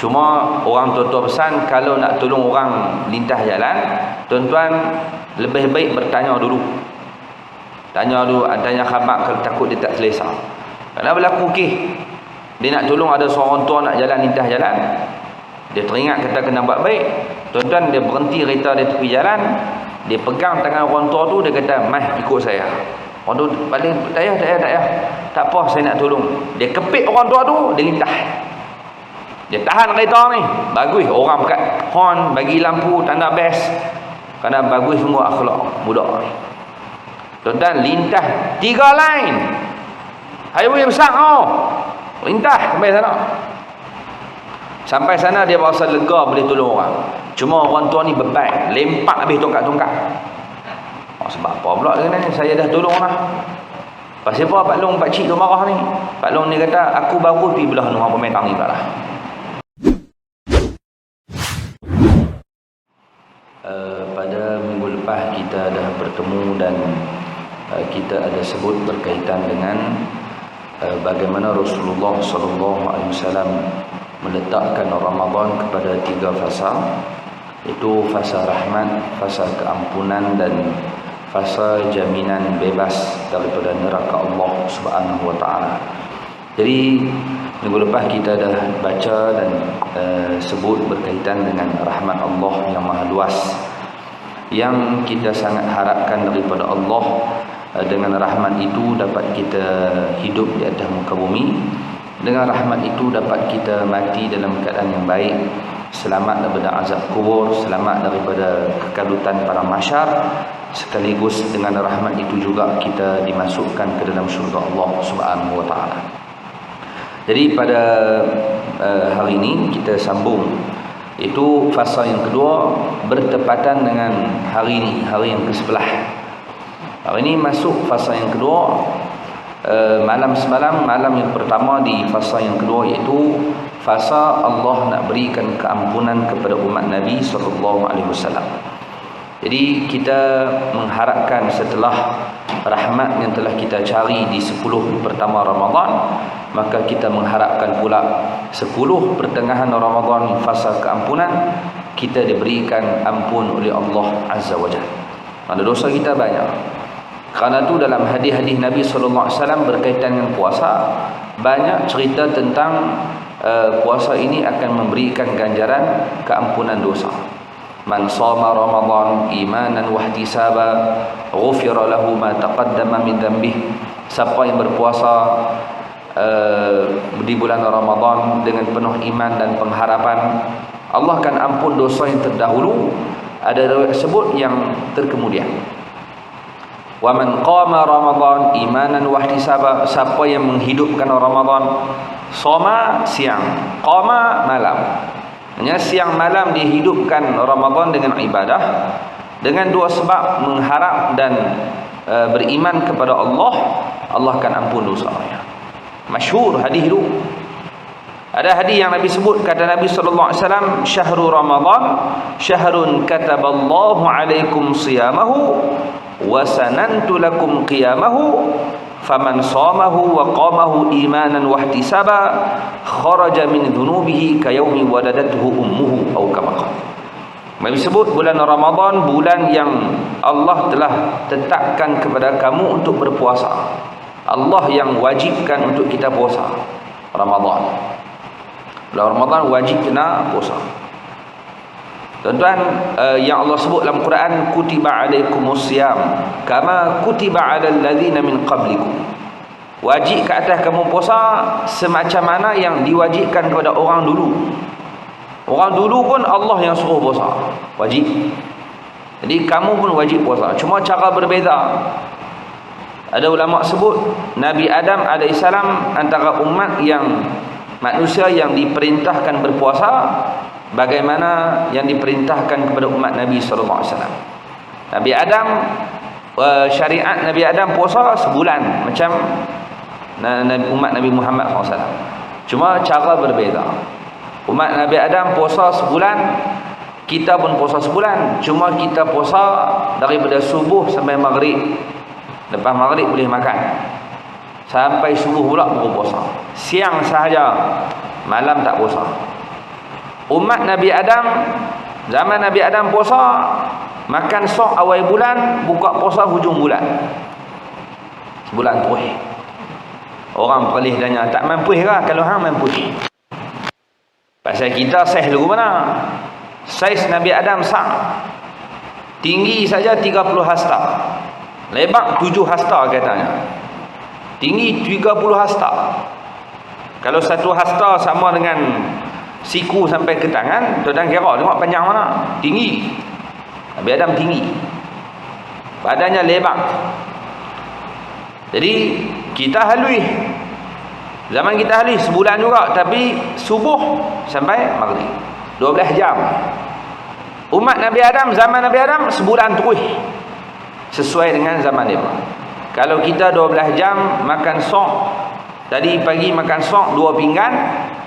Cuma orang tua-tua pesan, kalau nak tolong orang lintas jalan, tuan-tuan lebih baik bertanya dulu. Tanya khabar kalau takut dia tak selesa. Kerana berlaku dia nak tolong ada seorang tua nak jalan lintas jalan. Dia teringat kata kena buat baik. Tuan-tuan, dia berhenti kereta di tepi jalan. Dia pegang tangan orang tua tu, dia kata, "Mai ikut saya." Orang tu paling tak payah. Tak apa, saya nak tolong. Dia kepit orang tua tu, dia lintas. Dia tahan kereta ni. Bagus. Orang kat horn, bagi lampu, tanda best. Kerana bagus semua akhlak budak ni. Tuan-tuan, lintas 3 line. Highway besar lintas sampai sana. Sampai sana dia rasa lega boleh tolong orang. Cuma orang tua ni beban, lempak habis tongkat-tongkat. Sebab apa pula dengan ni? Saya dah tolong lah. Pasal apa Pak Long, Pak Cik tu marah ni? Pak Long ni kata, aku baru pergi belah rumah pemetang ni pula lah. Pada minggu lepas kita dah bertemu dan kita ada sebut berkaitan dengan bagaimana Rasulullah SAW meletakkan Ramadan kepada 3 fasa, itu fasa rahmat, fasa keampunan dan fasa jaminan bebas daripada neraka Allah Subhanahu wa taala. Jadi minggu lepas kita dah baca dan sebut berkaitan dengan rahmat Allah yang maha luas, yang kita sangat harapkan daripada Allah. Dengan rahmat itu dapat kita hidup di atas muka bumi. Dengan rahmat itu dapat kita mati dalam keadaan yang baik, selamat daripada azab kubur, selamat daripada kekalutan pada mahsyar. Sekaligus dengan rahmat itu juga kita dimasukkan ke dalam syurga Allah Subhanahu wa taala. Jadi pada hari ini kita sambung, itu fasa yang kedua, bertepatan dengan hari ini, hari yang ke-11. Hari ini masuk fasa yang kedua. Malam semalam, malam yang pertama di fasa yang kedua, iaitu fasa Allah nak berikan keampunan kepada umat Nabi SAW. Jadi kita mengharapkan setelah rahmat yang telah kita cari di 10 pertama Ramadan, maka kita mengharapkan pula 10 pertengahan Ramadan, fasa keampunan, kita diberikan ampun oleh Allah Azza wa Jalla. Ada dosa kita banyak. Kerana itu dalam hadis-hadis Nabi SAW berkaitan dengan puasa, banyak cerita tentang puasa ini akan memberikan ganjaran keampunan dosa. Man shoma Ramadan imanan wa ihtisaba ghufira lahu ma taqaddama min dhanbih. Siapa yang berpuasa di bulan Ramadan dengan penuh iman dan pengharapan, Allah akan ampun dosa yang terdahulu. Ada riwayat sebut yang terkemudian. Wa man qama Ramadan imanan wa ihtisaba, siapa yang menghidupkan Ramadan, shoma siang, qama malam. Hanya siang malam dihidupkan Ramadan dengan ibadah, dengan 2 sebab, mengharap dan beriman kepada Allah, Allah akan ampun dosanya. Masyhur hadis itu. Ada hadis yang Nabi sebut, kata Nabi SAW, syahrul Ramadan syahrun kataballahu alaikum siyamahu wa sanantu lakum qiyamahu faman shamahu wa qamahu imanan wa ihtisaba kharaja min dhunubihi kayaumi waladathu ummuhu atau kama qala. Nabi sebut bulan Ramadan bulan yang Allah telah tetapkan kepada kamu untuk berpuasa. Allah yang wajibkan untuk kita puasa Ramadan. Bulan Ramadan wajib kena puasa. Tuan-tuan, yang Allah sebut dalam Quran, kutiba alaikumus siyam kama kutiba alal ladzina min qablikum. Wajib ke atas kamu puasa semacam mana yang diwajibkan kepada orang dulu. Orang dulu pun Allah yang suruh puasa, wajib. Jadi kamu pun wajib puasa, cuma cara berbeza. Ada ulama sebut Nabi Adam AS antara umat yang manusia yang diperintahkan berpuasa bagaimana yang diperintahkan kepada umat Nabi SAW. Nabi Adam, syariat Nabi Adam puasa sebulan macam umat Nabi Muhammad SAW. Cuma cara berbeza. Umat Nabi Adam puasa sebulan, kita pun puasa sebulan. Cuma kita puasa daripada subuh sampai maghrib. Lepas maghrib boleh makan, sampai subuh pula baru puasa. Siang sahaja, malam tak puasa. Umat Nabi Adam, zaman Nabi Adam puasa, makan sok awal bulan, buka puasa hujung bulan. Sebulan terus. Orang perlih tanya, tak mampu ke? Kalau hang mampu. Pasal kita saiz dulu mana? Saiz Nabi Adam sah. Tinggi saja 30 hasta. Lebar 7 hasta katanya. Tinggi 30 hasta. Kalau satu hasta sama dengan siku sampai ke tangan, tuan kira tengok panjang mana? Tinggi. Nabi Adam tinggi. Badannya lebar. Jadi kita halui. Zaman kita halui sebulan juga, tapi subuh sampai maghrib. 12 jam. Umat Nabi Adam, zaman Nabi Adam sebulan terus. Sesuai dengan zaman dia. Kalau kita 12 jam makan sok, tadi pagi makan sok 2 pinggan,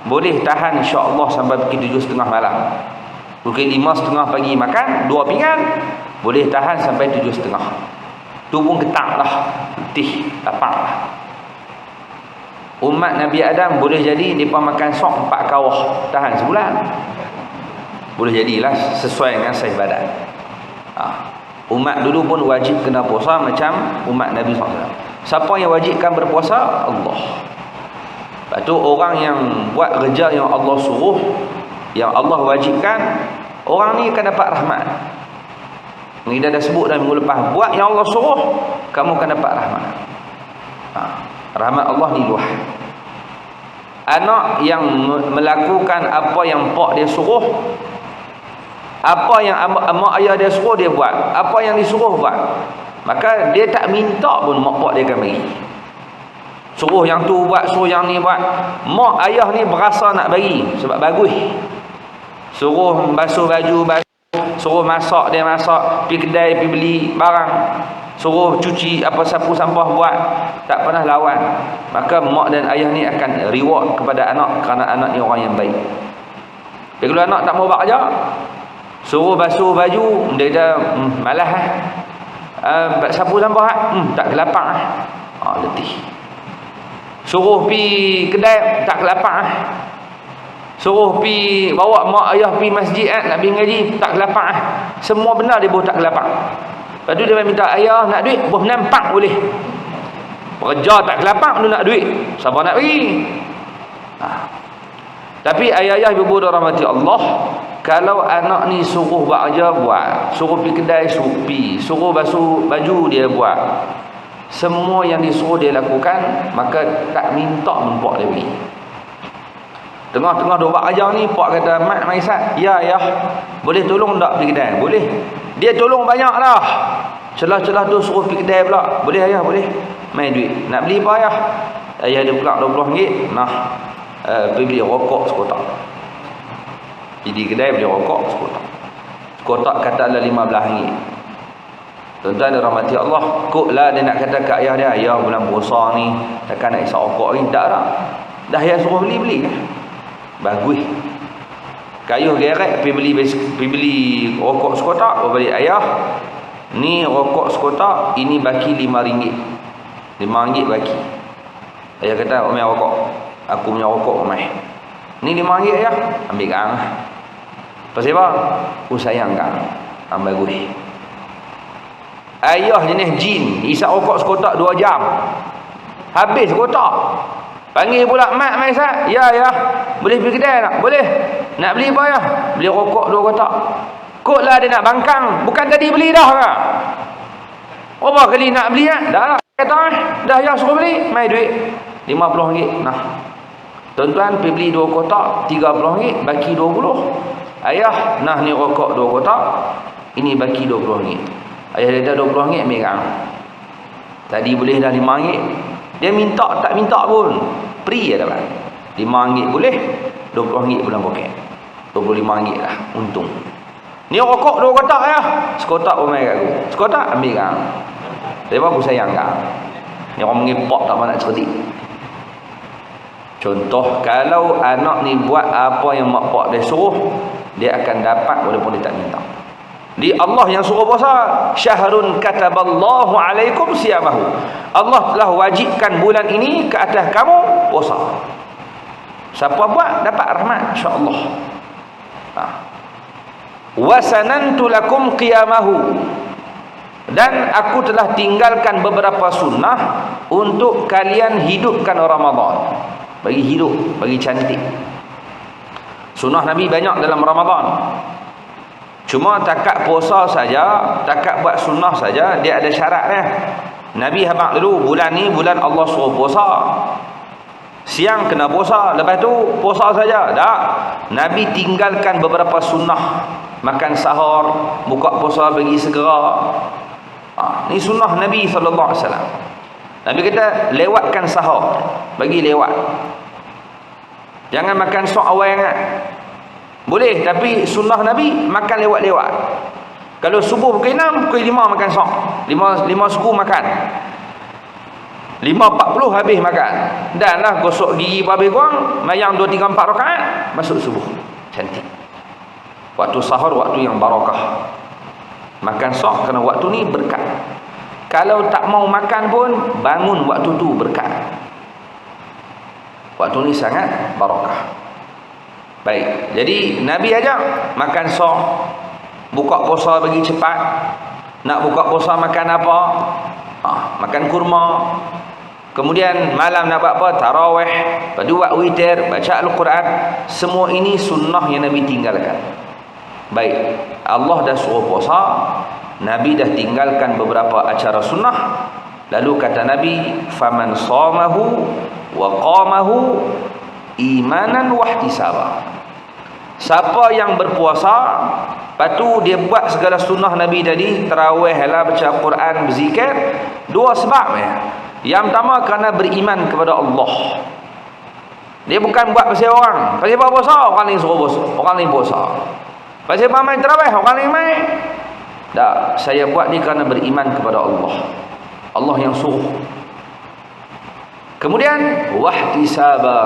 boleh tahan insya-Allah sampai pukul 7.30 malam. Pukul 5.30 pagi makan 2 pinggan, boleh tahan sampai 7.30. Tu pun ketak lah, putih, tapak lah. Umat Nabi Adam boleh jadi mereka makan sok 4 kawah, tahan sebulan. Boleh jadilah sesuai dengan saiz badan. Umat dulu pun wajib kena puasa macam umat Nabi SAW. Siapa yang wajibkan berpuasa? Allah. Lepas tu orang yang buat kerja yang Allah suruh, yang Allah wajibkan, orang ni akan dapat rahmat. Kita dah sebut dah minggu lepas, buat yang Allah suruh, kamu akan dapat rahmat. Rahmat Allah ni luas. Anak yang melakukan apa yang pak dia suruh, apa yang mak ayah dia suruh dia buat, apa yang disuruh buat, maka dia tak minta pun mak pak dia akan bagi. Suruh yang tu buat, suruh yang ni buat, mak ayah ni berasa nak bagi sebab bagus. Suruh basuh baju, suruh masak, dia masak, pergi kedai, pergi beli barang, suruh cuci apa sapu sampah buat, tak pernah lawan. Maka mak dan ayah ni akan reward kepada anak kerana anak ni orang yang baik. Tapi kalau anak tak mau buat kerja, suruh basuh baju, dia dah malas sapu sampah tak kelapak letih. Suruh pi kedai tak kelapak suruh pi bawa mak ayah pi masjid nak pergi ngaji tak kelapak semua benda dia tak kelapak. Lepas tu dia minta ayah nak duit, boh nampak boleh. Kerja tak kelapak tu nak duit, siapa nak bagi? Tapi ayah-ayah ibu-ibu rahmati Allah, kalau anak ni suruh buat kerja buat, suruh pergi kedai suruh basuh baju dia buat, semua yang disuruh dia lakukan, maka tak minta pun pak dia bagi. Tengah-tengah duk buat kerja ni, pak kata, "Mak, Maisat, ya, boleh tolong tak pergi kedai?" Boleh. Dia tolong banyak dah. Celah-celah tu suruh pergi kedai pula. Boleh ayah, boleh. Main duit. Nak beli apa ayah? Ayah dia pula RM20. Nah, pergi beli rokok sekotak. Pergi kedai beli rokok sekotak. Sekotak katalah RM15. Tuan-tuan dan rahmati Allah, koklah dia nak kata kat ayah dia, ayah bulan puasa ni takkan nak isap rokok ni, tak dah. Dah ayah suruh beli. Bagus. Kayuh geret pergi beli rokok sekotak, balik ayah, ni rokok sekotak, ini baki RM5. RM5 baki. Ayah kata, "Omai rokok. Aku punya rokok omai. Ni RM5 ayah, ambil kang." Pasal apa? Aku sayang kang. Bagus. Ayah jenis jin, isap rokok sekotak 2 jam. Habis sekotak. Panggil pula, "Mak, Maisat, ya, boleh pergi kedai tak?" "Boleh." "Nak beli apa ya?" "Beli rokok 2 kotak." Koklah dia nak bangkang. Bukan tadi beli dah ke? Berapa kali nak beli kan? Dah lah. Kata, dah ya suruh beli. Mai duit RM50. Nah. Tuan-tuan pergi beli 2 kotak, RM30, baki RM20. Ayah, nah ni rokok 2 kotak, ini baki RM20. Ayah dia dah RM20 ambil kan. Tadi boleh dah RM5. Dia minta tak minta pun free ya dapat. RM5 boleh, RM20 bulan poket. RM25 lah untung. Ni rokok 2 kotak ya. Sekotak pun main kat aku. Sekotak ambil kan. Sebab aku sayang kan. Ni orang mengipak tak nak cerdik. Contoh, kalau anak ni buat apa yang mak pak dia suruh, dia akan dapat walaupun dia tak minta. Di Allah yang suruh puasa, syahrun kataballahu alaikum siyamahu. Allah telah wajibkan bulan ini ke atas kamu puasa. Siapa buat dapat rahmat insya-Allah. Wa sanantu lakum qiyamahu, dan aku telah tinggalkan beberapa sunnah untuk kalian hidupkan Ramadan. Bagi hidup, bagi cantik. Sunnah Nabi banyak dalam Ramadan. Cuma takat puasa saja, takat buat sunnah saja, dia ada syaratnya. Nabi habaq dulu, bulan ni bulan Allah suruh puasa. Siang kena puasa, lepas tu puasa saja. Tak. Nabi tinggalkan beberapa sunnah. Makan sahur, buka puasa bagi segera. Ni sunnah Nabi SAW. Nabi kata lewatkan sahur, bagi lewat. Jangan makan sok awal ingat. Boleh, tapi sunnah Nabi makan lewat-lewat. Kalau subuh pukul 6, pukul 5 makan sok. 5 suku makan. 5.40 habis makan. Dan lah gosok gigi habis kurang, mayang 2, 3, 4 rakaat, masuk subuh. Cantik. Waktu sahur waktu yang barakah. Makan sok kerana waktu ni berkat. Kalau tak mau makan pun bangun waktu tu berkat. Waktu ni sangat barakah. Baik, jadi Nabi ajak makan sok, buka puasa bagi cepat. Nak buka puasa makan apa? Makan kurma. Kemudian malam nak buat apa? Tarawih. Lepas tu buat witir, baca Al-Quran. Semua ini sunnah yang Nabi tinggalkan. Baik, Allah dah suruh puasa, Nabi dah tinggalkan beberapa acara sunnah. Lalu kata Nabi, faman shamahu wa qamahu imanan wahtisaba. Siapa yang berpuasa, lepas tu dia buat segala sunnah Nabi tadi, tarawih lah, baca Quran, berzikir. Dua sebab ya. Yang pertama kerana beriman kepada Allah. Dia bukan buat pasal orang. Pasal apa puasa? Orang lain suruh puasa, orang lain puasa. Pasal apa main tarawih? Orang lain main. Tak, saya buat ni kerana beriman kepada Allah. Allah yang suruh. Kemudian wahtisaba,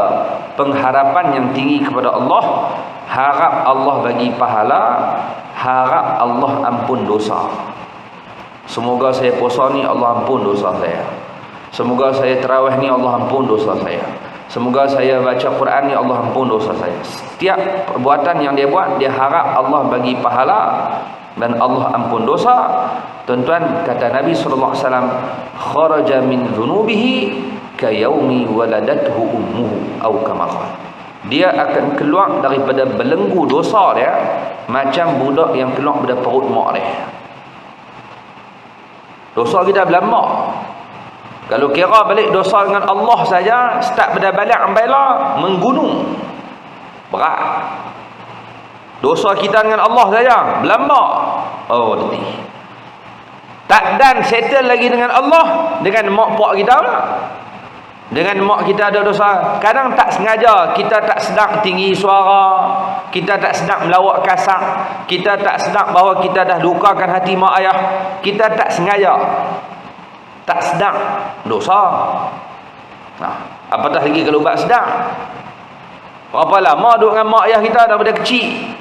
pengharapan yang tinggi kepada Allah. Harap Allah bagi pahala, harap Allah ampun dosa. Semoga saya puasa ni Allah ampun dosa saya. Semoga saya tarawih ni Allah ampun dosa saya. Semoga saya baca Quran ni Allah ampun dosa saya. Setiap perbuatan yang dia buat, dia harap Allah bagi pahala dan Allah ampun dosa. Tuan-tuan, kata Nabi SAW, kharaja min dhunubihi kayaumi waladathu ummuhu au kama qala. Dia akan keluar daripada belenggu dosa dia macam budak yang keluar daripada perut mak dia. Dosa kita belah mak. Kalau kira balik dosa dengan Allah saja, start pada balik ambailah menggunung. Berat. Dosa kita dengan Allah saja, belah mak. Oh, letih. Tak dan settle lagi dengan Allah, dengan mak pak kita. Dengan mak kita ada dosa. Kadang tak sengaja, kita tak sedar tinggi suara, kita tak sedar melawak kasar, kita tak sedar bahawa kita dah lukakan hati mak ayah. Kita tak sengaja, tak sedar dosa. Apatah lagi kalau buat sedar. Berapa lama duduk dengan mak ayah kita daripada kecil.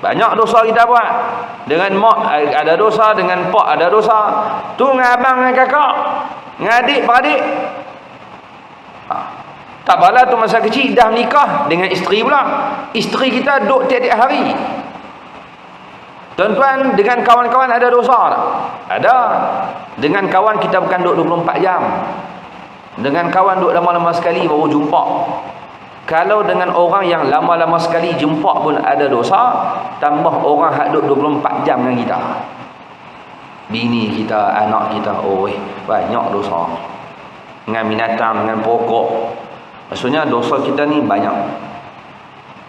Banyak dosa kita buat. Dengan mak ada dosa, dengan pak ada dosa. Tu dengan abang, dengan kakak, dengan adik-beradik. Tak bala tu masa kecil dah nikah dengan isteri pula. Isteri kita duduk tiap-tiap hari. Tuan-tuan, dengan kawan-kawan ada dosa tak? Ada. Dengan kawan kita bukan duduk 24 jam. Dengan kawan duduk lama-lama sekali baru jumpa. Kalau dengan orang yang lama-lama sekali jumpa pun ada dosa, tambah orang hak duduk 24 jam dengan kita. Bini kita, anak kita, banyak dosa. Dengan binatang, dengan pokok. Maksudnya dosa kita ni banyak.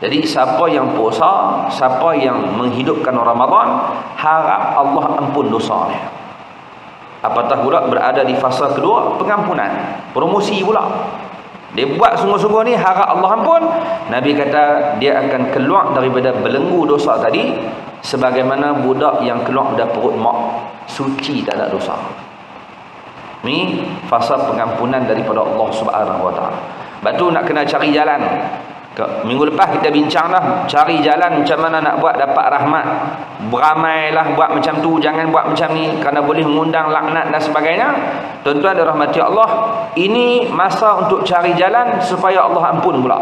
Jadi siapa yang puasa, siapa yang menghidupkan Ramadan, harap Allah ampun dosa dia. Apatah pula berada di fasa kedua, pengampunan, promosi pula. Dia buat sungguh-sungguh ni, harap Allah ampun. Nabi kata dia akan keluar daripada belenggu dosa tadi sebagaimana budak yang keluar dari perut mak, suci, tak ada dosa. Ni fasa pengampunan daripada Allah Subhanahu Wa Taala. Batu nak kena cari jalan. Minggu lepas kita bincang dah, cari jalan macam mana nak buat dapat rahmat. Beramailah buat macam tu, jangan buat macam ni kerana boleh mengundang laknat dan sebagainya. Tuan-tuan dirahmati Allah, ini masa untuk cari jalan supaya Allah ampun pula.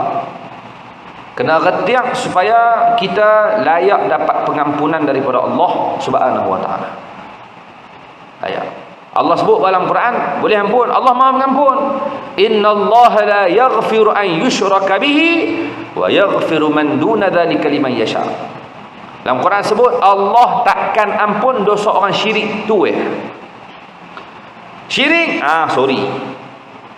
Kena retiak supaya kita layak dapat pengampunan daripada Allah Subhanahu wa taala. Layak. Allah sebut dalam Quran, boleh ampun, Allah Maha mengampun. Innallaha la yaghfiru an yushraka bihi wa yaghfiru man duna dzalika liman yasha. Dalam Quran sebut Allah takkan ampun dosa orang syirik tu Syirik, sorry.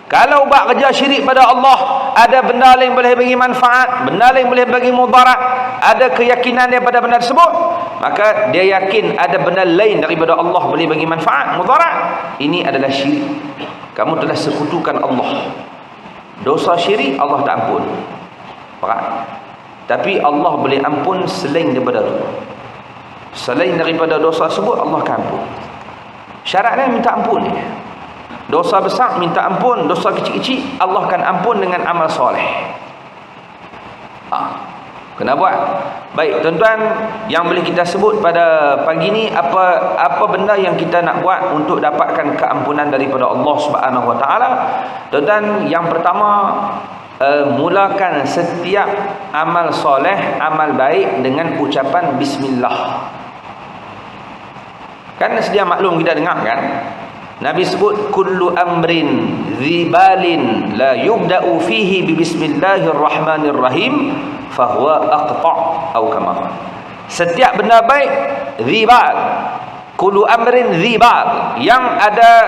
Kalau buat kerja syirik pada Allah, ada benda lain boleh bagi manfaat, benda lain boleh bagi mudarat, ada keyakinan daripada benda tersebut, maka dia yakin ada benda lain daripada Allah boleh bagi manfaat, mudarat, ini adalah syirik. Kamu telah sekutukan Allah. Dosa syirik Allah tak ampun. Faham? Tapi Allah boleh ampun selain daripada itu. Selain daripada dosa tersebut Allah akan ampun. Syaratnya minta ampun dia. Dosa besar minta ampun, dosa kecil-kecil Allah akan ampun dengan amal soleh. Kena buat. Baik tuan-tuan, yang boleh kita sebut pada pagi ni, apa benda yang kita nak buat untuk dapatkan keampunan daripada Allah Subhanahu wa taala. Tuan-tuan, yang pertama, mulakan setiap amal soleh, amal baik dengan ucapan bismillah. Kan sedia maklum kita dengar kan, Nabi sebut kullu amrin zibalin la yubda'u fihi bi bismillahirrahmanirrahim fahuwa aqta' atau kama. Setiap benda baik zibal. Kullu amrin zibal, yang ada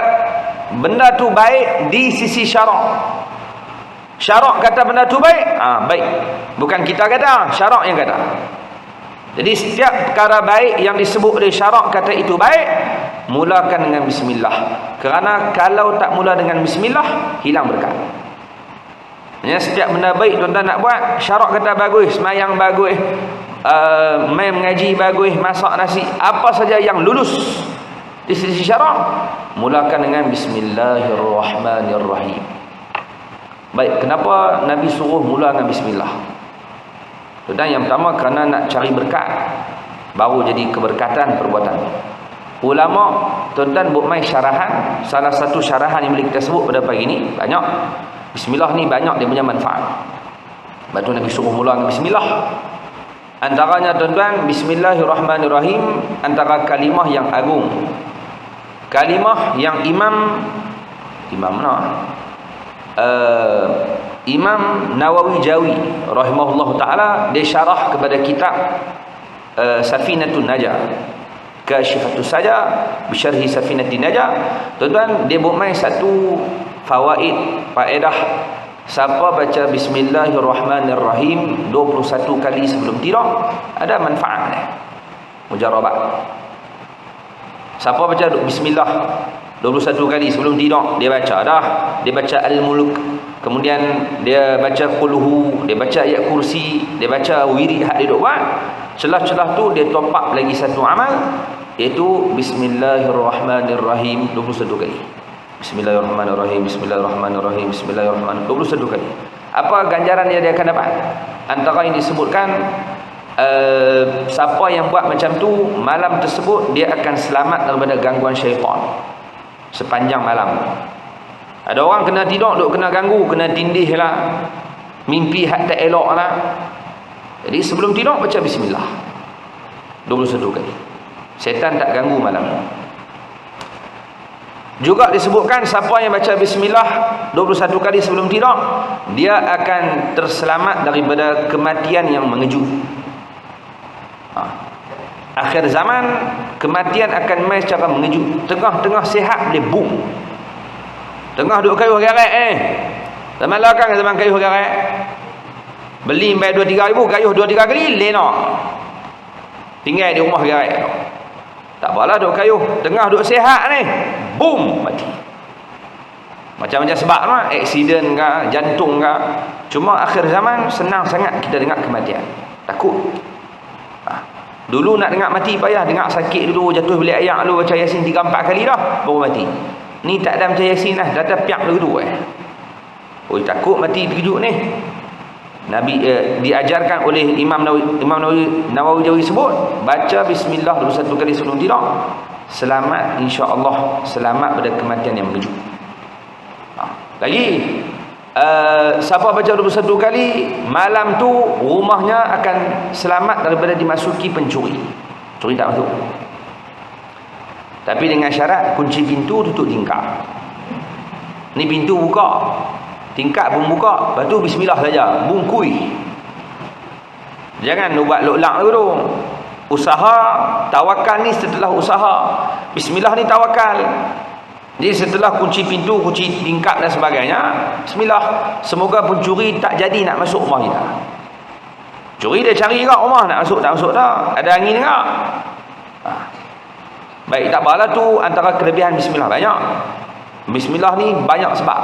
benda tu baik di sisi syarak. Syarak kata benda tu baik, baik. Bukan kita kata, syarak yang kata. Jadi setiap perkara baik yang disebut oleh syarak kata itu baik, mulakan dengan bismillah. Kerana kalau tak mula dengan bismillah, hilang berkat. Ya, setiap benda baik tuan-tuan nak buat, syarak kata bagus, semayang bagus, main mengaji bagus, masak nasi, apa saja yang lulus di sisi syarak, mulakan dengan bismillahirrahmanirrahim. Baik, kenapa Nabi suruh mula dengan bismillah? Dan yang pertama kerana nak cari berkat, baru jadi keberkatan perbuatan. Ulama tuan-tuan buat main syarahan, salah satu syarahan yang boleh kita sebut pada pagi ni banyak. Bismillah ni banyak dia punya manfaat. Sebab tu Nabi suruh mula dengan bismillah. Antaranya tuan-tuan, bismillahirrahmanirrahim antara kalimah yang agung. Kalimah yang Imam Nawawi Jawi rahimahullah ta'ala, dia syarah kepada kitab Safinatun Najah, Kashifatus Saja Bisyarhi Safinatun Najah. Tuan-tuan, dia buat main satu faedah. Siapa baca bismillahirrahmanirrahim 21 kali sebelum tidur, ada manfaat mujarabat. Siapa baca bismillah 21 kali sebelum tidur, dia baca dah, dia baca Al-Mulk, kemudian dia baca Qulhu, dia baca ayat kursi, dia baca wirid hak dia duk buat. Celah-celah tu dia top up lagi satu amal, iaitu bismillahirrahmanirrahim 21 kali. Bismillahirrahmanirrahim, bismillahirrahmanirrahim, bismillahirrahmanirrahim 21 kali. Apa ganjaran dia akan dapat? Antara yang disebutkan, siapa yang buat macam tu, malam tersebut dia akan selamat daripada gangguan syaitan sepanjang malam. Ada orang kena tidur duk kena ganggu, kena tindih lah, mimpi hak tak elok lah. Jadi sebelum tidur baca bismillah 21 kali, syaitan tak ganggu malam. Juga disebutkan siapa yang baca bismillah 21 kali sebelum tidur, dia akan terselamat daripada kematian yang mengejut. Akhir zaman kematian akan mai secara mengejut. Tengah-tengah sihat boleh boom. Tengah duduk kayuh garek zaman belakang, zaman kayuh garek, beli sampai 2-3 ribu, kayuh 2-3 kali lena, tinggal di rumah garek. Tak apalah duduk kayuh, tengah duduk sihat ni, boom, mati. Macam-macam sebab lah, aksiden ke, jantung ke. Cuma akhir zaman senang sangat kita dengar kematian, takut. Dulu nak dengar mati payah, dengar sakit dulu, jatuh bilik ayak dulu, baca Yasin 3-4 kali dah baru mati. Ni tak ada baca Yasin dah, dah piak dulu Oi, takut mati terkejut ni. Nabi diajarkan oleh Imam Nawawi Jawi sebut, baca bismillah 21 kali sebelum tidur, selamat, insya-Allah selamat pada kematian yang mengejut. Lagi siapa baca 21 kali, malam tu rumahnya akan selamat daripada dimasuki pencuri. Curi tak masuk. Tapi dengan syarat kunci pintu tutup tingkap. Ni pintu buka, tingkap pun buka, lepas tu bismillah saja, bungkui. Jangan buat lok-lak tu. Usaha, tawakal ni setelah usaha. Bismillah ni tawakal. Jadi setelah kunci pintu, kunci tingkap dan sebagainya, bismillah, semoga pencuri tak jadi nak masuk rumah kita. Curi dia cari kat rumah, nak masuk tak masuk tak, ada angin tak. Baik, tak apalah, tu antara kelebihan bismillah. Banyak bismillah ni, banyak sebab.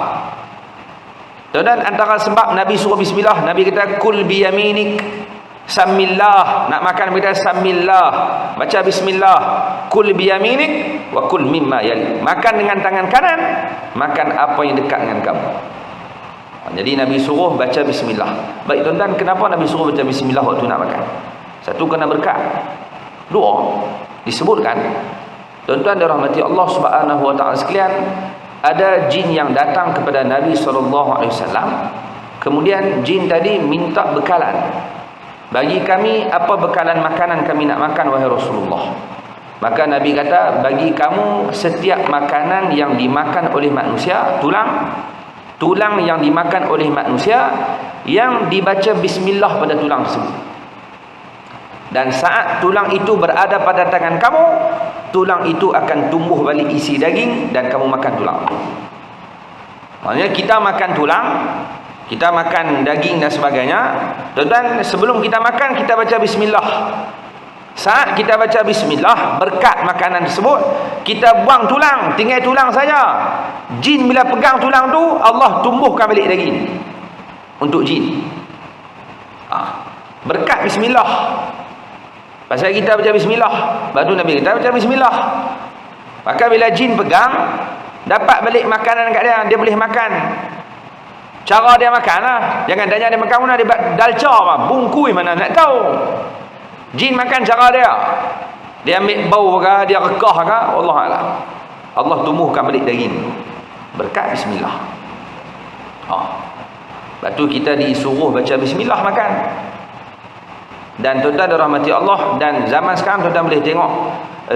Dan antara sebab Nabi suruh bismillah, Nabi kata kul biyaminik, samillah. Nak makan kita samillah, baca bismillah. Kul biyaminik wa kul mimma yali. Makan dengan tangan kanan, makan apa yang dekat dengan kamu. Jadi Nabi suruh baca bismillah. Baik tuan-tuan, kenapa Nabi suruh baca bismillah waktu nak makan? Satu, kena berkat. Dua, disebutkan tuan-tuan dirahmati Allah Subhanahu wa taala sekalian, ada jin yang datang kepada Nabi SAW. Kemudian jin tadi minta bekalan. Bagi kami apa bekalan makanan kami nak makan wahai Rasulullah? Maka Nabi kata, bagi kamu setiap makanan yang dimakan oleh manusia, tulang yang dimakan oleh manusia, yang dibaca bismillah pada tulang tersebut. Dan saat tulang itu berada pada tangan kamu, tulang itu akan tumbuh balik isi daging dan kamu makan tulang. Maksudnya kita makan tulang, kita makan daging dan sebagainya. Dan sebelum kita makan, kita baca bismillah. Saat kita baca bismillah, berkat makanan tersebut, kita buang tulang, tinggal tulang saja. Jin bila pegang tulang tu, Allah tumbuhkan balik daging untuk jin. Berkat bismillah. Pasal kita baca bismillah, baru Nabi kata baca bismillah. Maka bila jin pegang, dapat balik makanan kat dia, dia boleh makan. Cara dia makan lah. Jangan tanya dia makan mana, dia dalca apa, bungkui mana, nak tahu. Jin makan cara dia. Dia ambil bau ke, dia rekah ke, Allah Allah. Allah tumbuhkan balik daging. Berkat bismillah. Lepas tu kita disuruh baca bismillah makan. Dan tuan-tuan dirahmati Allah, dan zaman sekarang tuan-tuan boleh tengok,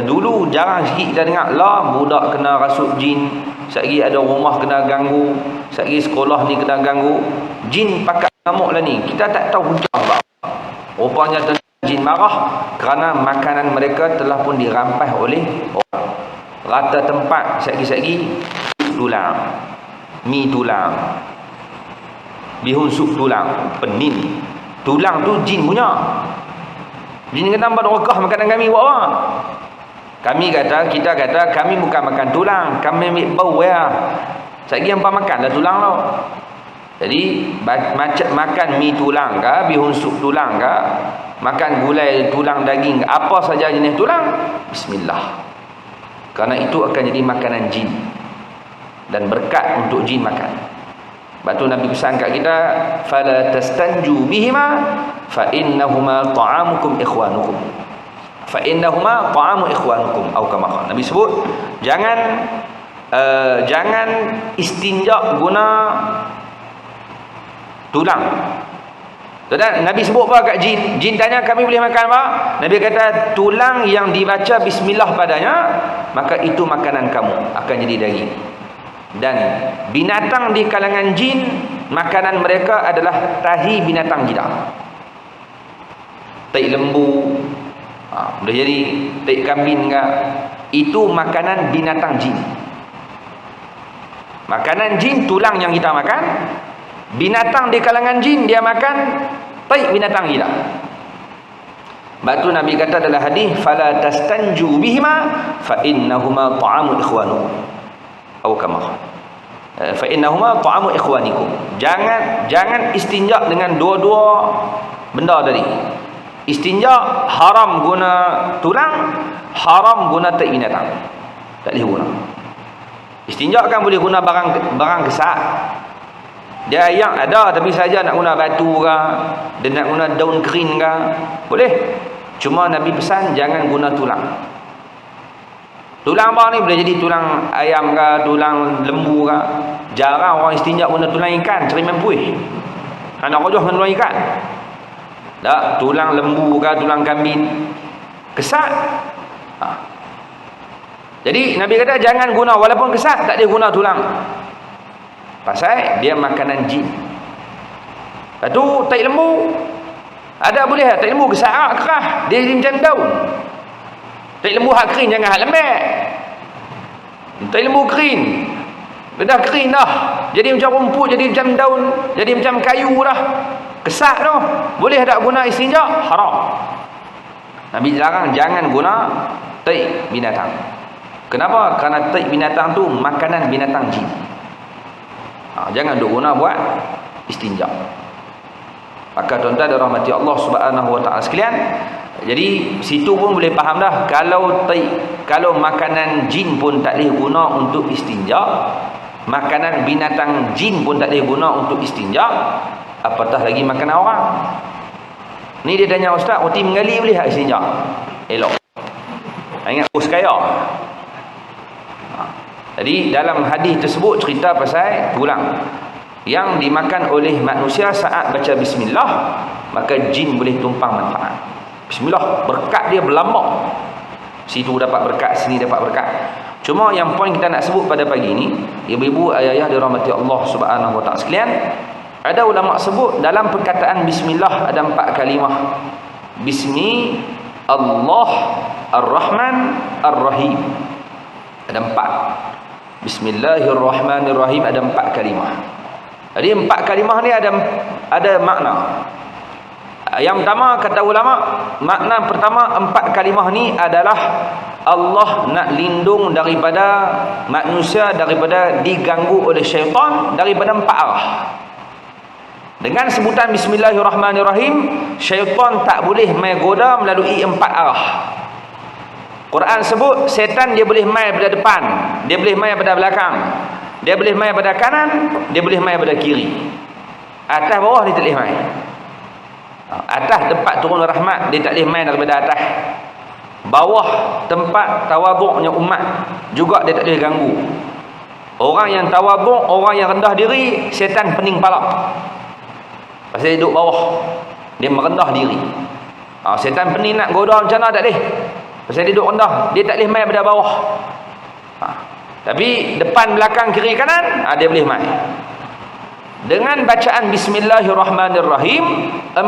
dulu jarang sikit kita dengar lah budak kena rasuk jin, sekali ada rumah kena ganggu, sekali sekolah ni kena ganggu. Jin pakat ngamuk lah ni, kita tak tahu punca apa. Rupanya jin marah kerana makanan mereka telah pun dirampas oleh orang. Rata tempat sekali tulang, mi tulang, bihun sup tulang, penin. Tulang tu jin punya. Jin kata tambah rekah makanan kami buat apa? Kita kata kami bukan makan tulang, kami ambil bau ya. Sekali hampa makan dah tulang tau. Jadi macam makan mi tulang ke, bihun sup tulang ke, makan gulai tulang daging ke, apa saja jenis tulang, bismillah. Kerana itu akan jadi makanan jin dan berkat untuk jin makan. Lepas tu Nabi pesan kat kita, fala tastanju bihima fa innahuma ta'amukum ikhwanukum. Fa innahuma ta'amu ikhwanukum atau kama qala. Nabi sebut jangan istinja guna tulang. Dan Nabi sebut apa kat jin? Jin tanya kami boleh makan apa? Nabi kata tulang yang dibaca bismillah padanya, maka itu makanan kamu, akan jadi daging. Dan binatang di kalangan jin, makanan mereka adalah tahi binatang jinak. Tai lembu, boleh jadi tai kambing ke, itu makanan binatang jin. Makanan jin tulang yang kita makan. Binatang di kalangan jin dia makan tai binatang jinak. Batu Nabi kata dalam hadis, fala tastanju bihima fa innahuma ta'amu ikhwanukum. Atau kama fa innahuma ta'amu ikhwanikum. Jangan istinja dengan dua-dua benda tadi. Istinja haram guna tulang, haram guna tai binatang. Tak boleh guna. Istinja kan boleh guna barang kesat. Dia yang ada, tapi saja nak guna batu ke, dia nak guna daun kering ke, boleh. Cuma Nabi pesan jangan guna tulang. Tulang apa ni? Boleh jadi tulang ayam ke, tulang lembu ke. Jarang orang istinja guna tulang ikan, cerimen puih. Anak rojoh dengan tulang ikan. Tak, tulang lembu ke, tulang kambing. Kesat. Jadi Nabi kata jangan guna, walaupun kesat tak dia guna tulang. Pasal dia makanan jin. Lepas tu tai lembu. Ada boleh tak? Tai lembu kesat kerah. Dia jadi macam daun. Tai lembu hak kering, jangan hak lembek. Tai lembu kering. Dia dah kering dah. Jadi macam rumput, jadi macam daun, jadi macam kayu dah. Kesat tu. Boleh tak guna istinja? Haram. Nabi larang jangan guna tai binatang. Kenapa? Kerana tai binatang tu makanan binatang jin. Jangan duk guna buat istinja. Maka tuan-tuan dan rahmati Allah Subhanahu wa taala sekalian, jadi situ pun boleh faham dah kalau makanan jin pun tak boleh guna untuk istinja, makanan binatang jin pun tak boleh guna untuk istinja, apatah lagi makanan orang. Ni dia tanya ustaz, roti menggali boleh tak istinja? Elok. Ingat bos kaya. Jadi dalam hadis tersebut cerita pasal tulang yang dimakan oleh manusia saat baca bismillah, maka jin boleh tumpang manfaat. Bismillah, berkat dia berlambak. Situ dapat berkat, sini dapat berkat. Cuma yang poin kita nak sebut pada pagi ini, ibu-ibu, ayah-ayah dirahmati Allah Subhanahu wa taala sekalian, ada ulama sebut dalam perkataan bismillah ada 4 kalimah. Bismi Allah Ar-Rahman Ar-Rahim. Ada 4. Bismillahirrahmanirrahim ada 4 kalimah. Jadi 4 kalimah ni ada makna. Yang pertama kata ulama, makna pertama 4 kalimah ni adalah Allah nak lindung daripada manusia daripada diganggu oleh syaitan daripada 4 arah. Dengan sebutan bismillahirrahmanirrahim, syaitan tak boleh mai goda melalui 4 arah. Quran sebut setan dia boleh mai pada depan, dia boleh mai pada belakang, dia boleh mai pada kanan, dia boleh mai pada kiri. Atas bawah dia tak boleh mai. Atas tempat turun rahmat dia tak boleh mai daripada atas. Bawah tempat tawaduknya umat juga dia tak boleh ganggu. Orang yang tawaduk, orang yang rendah diri, setan pening kepala. Pasal dia duduk bawah, dia merendah diri. Setan pening nak goda macam mana tak boleh. Pasal dia duduk rendah, dia tak boleh mai pada bawah. Tapi depan, belakang, kiri, kanan, dia boleh mai. Dengan bacaan bismillahirrahmanirrahim, 4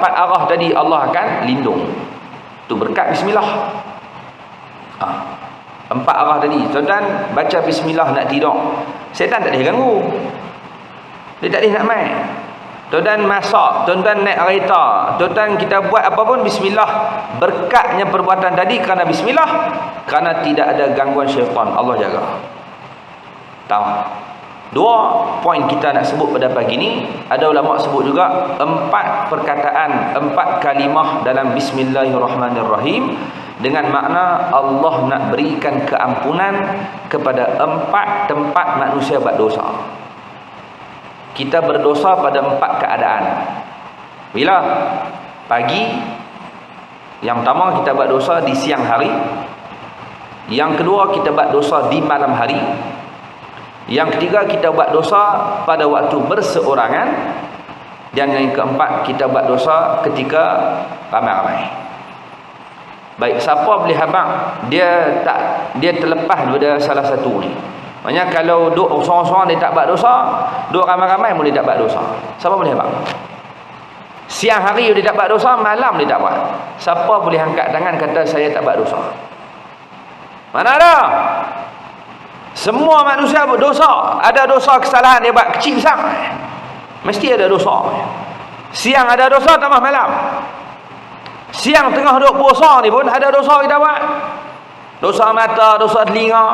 arah tadi Allah akan lindung. Tu berkat bismillah. 4 arah tadi. Tuan-tuan baca bismillah nak tidur, setan tak boleh ganggu. Dia tak boleh nak mai. Tuan-tuan masak, tuan-tuan naik kereta, tuan-tuan kita buat apa pun bismillah. Berkatnya perbuatan tadi kerana bismillah, kerana tidak ada gangguan syaitan, Allah jaga. Tahu? 2 poin kita nak sebut pada pagi ni, ada ulama sebut juga 4 perkataan, 4 kalimah dalam bismillahirrahmanirrahim dengan makna Allah nak berikan keampunan kepada 4 tempat manusia buat dosa. Kita berdosa pada 4 keadaan. Bila? Pagi. Yang pertama kita buat dosa di siang hari. Yang kedua kita buat dosa di malam hari. Yang ketiga kita buat dosa pada waktu berseorangan. Dan yang keempat kita buat dosa ketika ramai-ramai. Baik, siapa boleh habaq dia terlepas daripada salah satu ni. Maksudnya kalau duk seorang-seorang dia tak buat dosa, duk ramai-ramai boleh tak buat dosa. Siapa boleh habaq? Siang hari dia tak buat dosa, malam dia tak buat. Siapa boleh angkat tangan kata saya tak buat dosa? Mana ada? Semua manusia berdosa. Ada dosa kesalahan dia buat kecil besar, mesti ada dosa. Siang ada dosa tambah malam. Siang tengah duk puasa ni pun ada dosa kita buat. Dosa mata, dosa telinga.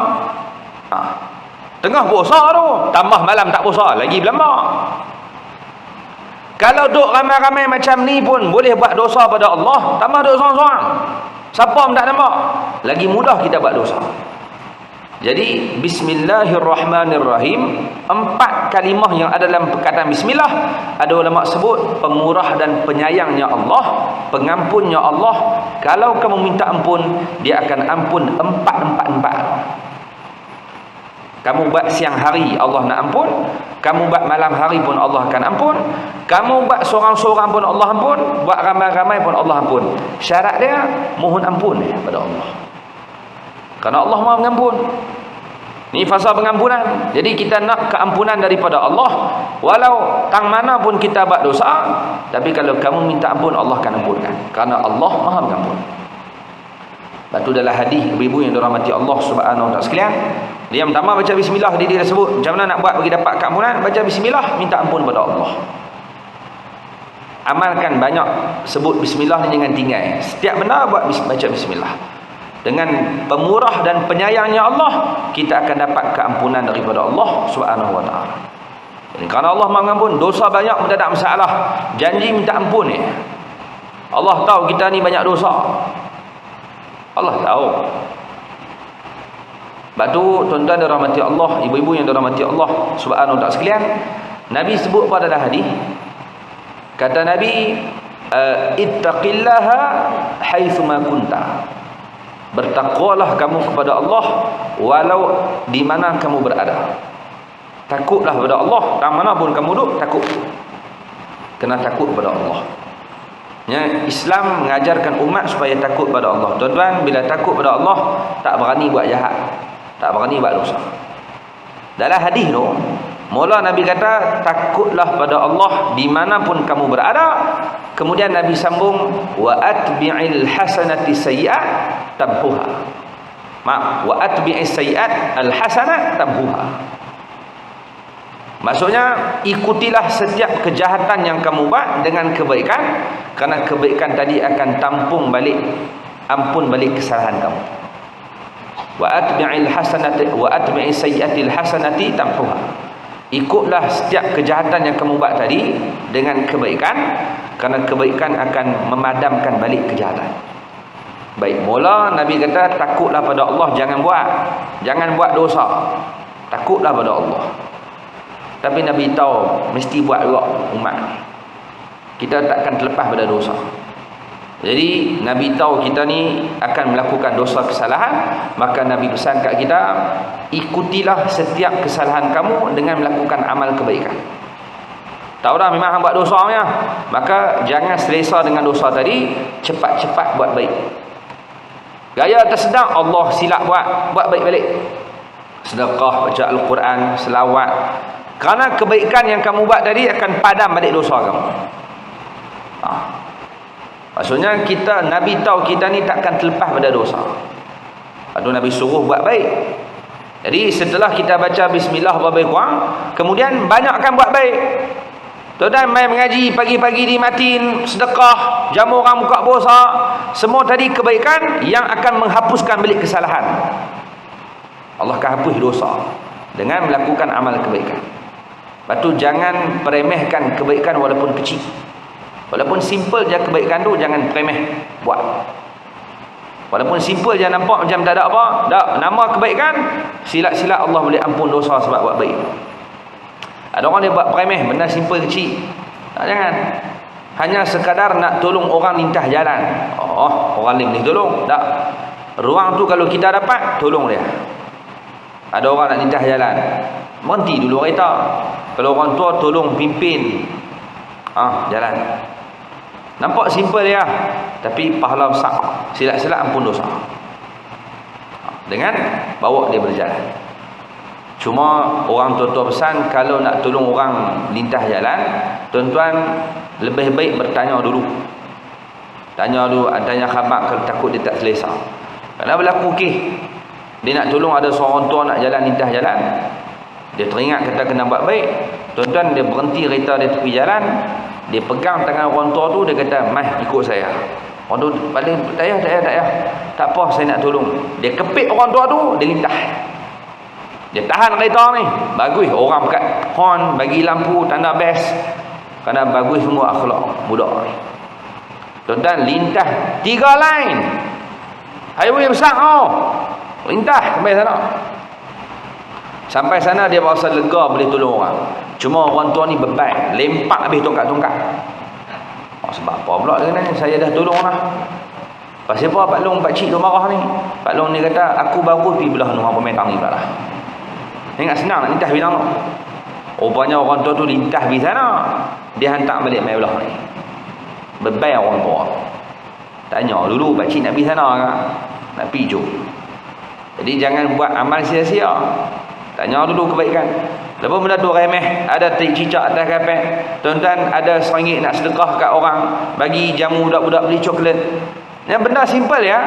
Tengah puasa tu, tambah malam tak puasa, lagi berlambak. Kalau duk ramai-ramai macam ni pun boleh buat dosa pada Allah, tambah duk seorang-seorang. Siapa pun tak nampak, lagi mudah kita buat dosa. Jadi bismillahirrahmanirrahim, 4 kalimah yang ada dalam perkataan bismillah, ada ulama sebut pemurah dan penyayangnya Allah, pengampunnya Allah. Kalau kamu minta ampun, dia akan ampun 4. Kamu buat siang hari, Allah nak ampun. Kamu buat malam hari pun Allah akan ampun. Kamu buat seorang-seorang pun Allah ampun. Buat ramai-ramai pun Allah ampun. Syarat dia, mohon ampun pada Allah. Kerana Allah Maha Pengampun. Ini fasa pengampunan. Jadi kita nak keampunan daripada Allah, walau tang mana pun kita buat dosa, tapi kalau kamu minta ampun, Allah akan ampunkan. Kerana Allah Maha Pengampun. Lepas tu dalam hadis ibu-ibu yang dirahmati Allah Subhanahu wa taala sekalian, dia yang pertama baca bismillah, dia sebut macam mana nak buat bagi dapat keampunan. Baca bismillah, minta ampun kepada Allah. Amalkan banyak, sebut bismillah ni jangan tinggal. Setiap benda buat baca bismillah. Dengan pemurah dan penyayangnya Allah, kita akan dapat keampunan daripada Allah Subhanahu wa taala. Jadi kerana Allah Maha Pengampun, dosa banyak pun tak ada masalah. Janji minta ampun ni. Allah tahu kita ni banyak dosa. Allah tahu. Sebab tu tuan-tuan dirahmati Allah, ibu-ibu yang dirahmati Allah Subhanahu wa taala sekalian, Nabi sebut pada hadis, kata Nabi, ittaqillaha haitsu ma kunta. Bertakwalah kamu kepada Allah walau di mana kamu berada. Takutlah kepada Allah, di mana pun kamu duduk, takut. Kena takut kepada Allah. Ya, Islam mengajarkan umat supaya takut pada Allah. Tuan-tuan, bila takut pada Allah, tak berani buat jahat, tak berani buat dosa. Dalam hadis tu, mula Nabi kata takutlah pada Allah di mana pun kamu berada. Kemudian Nabi sambung, wa atbi'il hasanati sayyi'at tabhuha. Maaf, wa atbi'is sayyi'at al hasanat tabhuha. Maksudnya, ikutilah setiap kejahatan yang kamu buat dengan kebaikan, kerana kebaikan tadi akan tampung balik, ampun balik kesalahan kamu. Wa atbi'il hasanati wa atbi'is sayyi'atil hasanati tabhuha. Ikutlah setiap kejahatan yang kamu buat tadi dengan kebaikan, kerana kebaikan akan memadamkan balik kejahatan. Baik, mula Nabi kata takutlah pada Allah, jangan buat dosa. Takutlah pada Allah. Tapi Nabi tahu mesti buat juga umat. Kita takkan terlepas pada dosa. Jadi Nabi tahu kita ni akan melakukan dosa kesalahan, maka Nabi pesan kat kita, ikutilah setiap kesalahan kamu dengan melakukan amal kebaikan. Tahu dah memang hang buat dosa ni, maka jangan selesa dengan dosa tadi, cepat-cepat buat baik. Gaya tersedar, Allah silap buat baik balik. Sedekah, baca Al-Quran, selawat. Kerana kebaikan yang kamu buat tadi akan padam balik dosa kamu. Maksudnya Nabi tahu kita ni takkan terlepas pada dosa. Lepas Nabi suruh buat baik. Jadi setelah kita baca bismillah lebih kurang, kemudian banyakkan buat baik. Tuan-tuan main mengaji pagi-pagi di Matin, sedekah, jamu orang buka puasa, semua tadi kebaikan yang akan menghapuskan balik kesalahan. Allah akan hapus dosa dengan melakukan amal kebaikan. Lepas tu jangan peremehkan kebaikan walaupun kecil. Walaupun simple je kebaikan tu, jangan premeh buat. Walaupun simple je nampak macam tak ada apa, tak, nama kebaikan, silat-silat Allah boleh ampun dosa sebab buat baik. Ada orang dia buat premeh, benda simple kecil. Tak, jangan. Hanya sekadar nak tolong orang lintah jalan. Oh, orang lain boleh tolong. Tak. Ruang tu kalau kita dapat, tolong dia. Ada orang nak lintah jalan, berhenti dulu kereta. Kalau orang tua, tolong pimpin jalan. Nampak simple dia, tapi pahala besar. Silat-silat ampun dosa dengan bawa dia berjalan. Cuma orang tua-tua pesan, kalau nak tolong orang lintah jalan, tuan-tuan lebih baik bertanya dulu. Tanya khabar kalau takut dia tak selesa. Kerana berlaku dia nak tolong, ada seorang tua nak jalan lintah jalan, dia teringat kata kena buat baik. Tuan-tuan, dia berhenti kereta di tepi jalan, dia pegang tangan orang tua tu, dia kata, "Mai ikut saya." Orang tu paling tak payah. Tak apa, saya nak tolong. Dia kepit orang tua tu, dia lintah. Dia tahan kereta ni. Bagus orang kat horn, bagi lampu, tanda best. Kerana bagus semua akhlak budak ni. Tuan-tuan, lintah 3 line. Highway besar lintah sampai sana. Sampai sana dia berasa lega boleh tolong orang. Cuma orang tua ni beban, lempak habis tongkat-tongkat. Sebab apa pula dengan ni? Saya dah tolong lah. Pasal apa Pak Long, Pak Cik tu marah ni? Pak Long ni kata, aku baru pergi belah rumah pementang ni pula lah. Ingat senang nak lintas bilang tu. Rupanya orang tua tu lintas di sana, dia hantar balik main belah ni. Beban orang tua. Tanya dulu, Pak Cik nak pergi sana ke? Nak pergi jom. Jadi jangan buat amal sia-sia. Tanya dulu kebaikan. Lepas benda tu remeh, ada cicak atas kapal. Tuan-tuan ada RM1 nak sedekah kat orang, bagi jamu budak-budak beli coklat. Yang benda simple ya,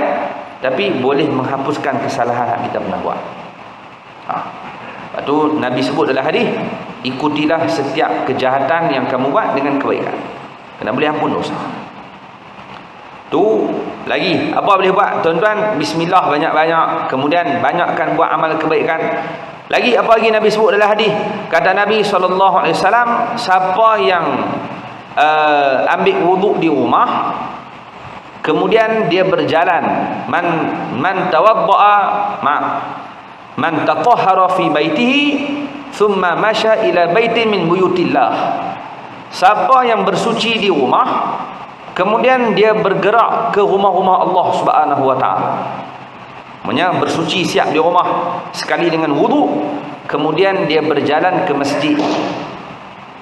tapi boleh menghapuskan kesalahan yang kita pernah buat. Lepas tu Nabi sebut dalam hadis, ikutilah setiap kejahatan yang kamu buat dengan kebaikan, kena boleh ampun dosa. Tu lagi apa boleh buat? Tuan-tuan, bismillah banyak-banyak, kemudian banyakkan buat amal kebaikan. Lagi apa lagi Nabi sebut dalam hadis? Kata Nabi SAW, siapa yang ambil wuduk di rumah, kemudian dia berjalan, man tatahhara fi baitihi thumma masya ila baitin min buyutillah. Siapa yang bersuci di rumah, kemudian dia bergerak ke rumah-rumah Allah Subhanahu wa taala. Maksudnya bersuci siap di rumah sekali dengan wuduk, kemudian dia berjalan ke masjid.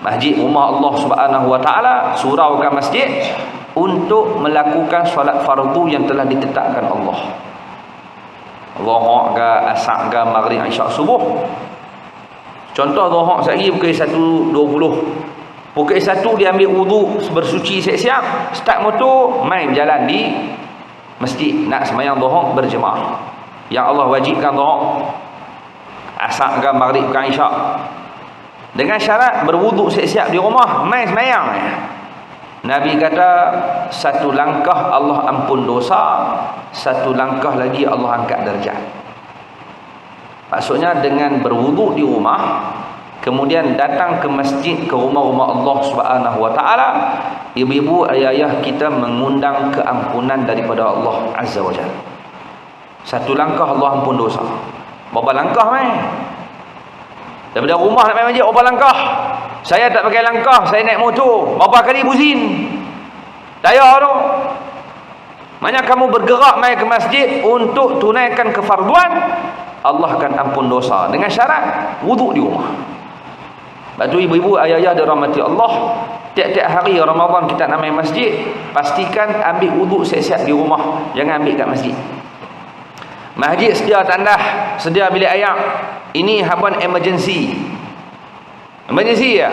Masjid rumah Allah Subhanahu wa taala, surau ke masjid untuk melakukan solat fardu yang telah ditetapkan Allah. Zuhur ke, asar ke, maghrib, isyak, subuh. Contoh zuhur sehari pukul 1.20. Pukul 1 dia ambil wuduk, bersuci siap-siap, start motor, main berjalan di masjid nak sembahyang zuhur berjemaah. Yang Allah wajibkan zuhur, asar ke, maghrib ke, isyak. Dengan syarat berwuduk siap-siap di rumah, main sembahyang. Nabi kata, satu langkah Allah ampun dosa, satu langkah lagi Allah angkat darjat. Maksudnya dengan berwuduk di rumah, kemudian datang ke masjid, ke rumah-rumah Allah Subhanahu wa taala, ibu-ibu, ayah-ayah kita mengundang keampunan daripada Allah Azza wa Jalla. Satu langkah Allah ampun dosa. Berapa langkah mai? Daripada rumah nak main masjid, berapa langkah? Saya tak pakai langkah, saya naik motor. Berapa kali buzin? Daya tu. Maknanya kamu bergerak mai ke masjid untuk tunaikan kefarduan, Allah akan ampun dosa. Dengan syarat wuduk di rumah. Lepas tu ibu-ibu, ayah-ayah dirahmati Allah, tiap-tiap hari Ramadan kita nak main masjid, pastikan ambil wuduk siap-siap di rumah, jangan ambil kat masjid. Masjid sedia tandah, sedia bilik air. Ini habuan emergency. Emergency ya.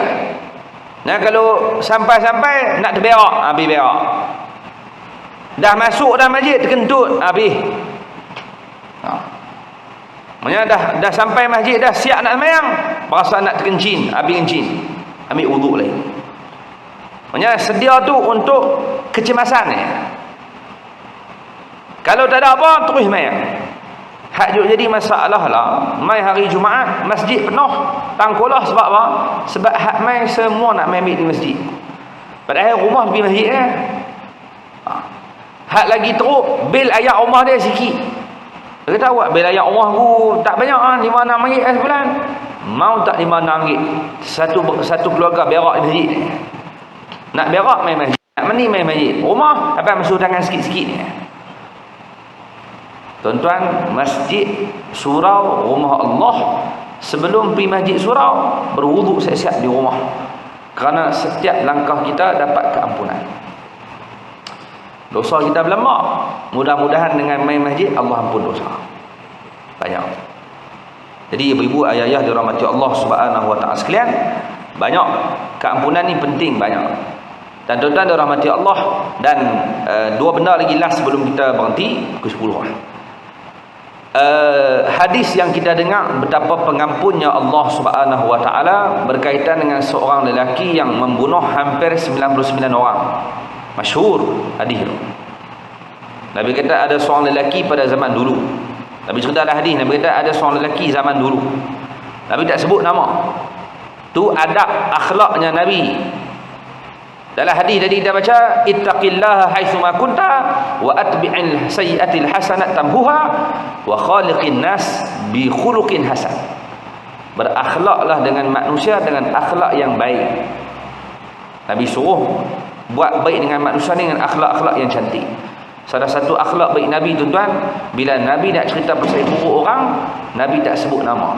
Nah, kalau sampai-sampai nak terberak, habis berak. Dah masuk dah masjid, terkentut, habis. Maksudnya dah sampai masjid, dah siap nak sembahyang, berasa nak terkencing, habis kencing, ambil wuduk lagi. Maksudnya sedia tu untuk kecemasan ni. Kalau tak ada apa, terus sembahyang. Hak jadi masalah lah, mai hari Jumaat masjid penuh tangkulah. Sebab apa? Sebab hak mai semua nak main di masjid, padahal rumah pergi masjid kan. Hak lagi teruk, bil ayak rumah dia sikit. Dia kata, awak bil ayak rumah aku tak banyak ah, RM5-6 sebulan. Mau tak RM5-6? Satu keluarga berak di masjid. Nak berak main masjid, nak mandi main masjid. Rumah apa masuk tangan sikit-sikit ni. Tuan-tuan, masjid surau rumah Allah, sebelum pergi masjid surau, berwuduk siap-siap di rumah. Kerana setiap langkah kita dapat keampunan. Dosa kita berlambak. Mudah-mudahan dengan main masjid Allah ampun dosa. Banyak. Jadi ibu-ibu, ayah-ayah dirahmati Allah Subhanahu wa taala sekalian, banyak keampunan ni penting, banyak. Dan tuan-tuan dirahmati Allah, dan dua benda lagi last sebelum kita berhenti pukul 10. Hadis yang kita dengar betapa pengampunnya Allah Subhanahu wa taala berkaitan dengan seorang lelaki yang membunuh hampir 99 orang. Masyhur hadis itu. Nabi kata ada seorang lelaki pada zaman dulu. Nabi cerita dalam hadis, Nabi kata ada seorang lelaki zaman dulu. Nabi tak sebut nama. Tu adab akhlaknya Nabi. Dalam hadis tadi kita baca, ittaqillaha haitsuma kunta wa atbi'il sayyi'atil hasanat tamhuha wa khaliqin nas bi khuluqin hasan. Berakhlaklah dengan manusia dengan akhlak yang baik. Nabi suruh buat baik dengan manusia ni dengan akhlak-akhlak yang cantik. Salah satu akhlak baik Nabi, tuan-tuan, bila Nabi nak cerita pasal buruk orang, Nabi tak sebut nama.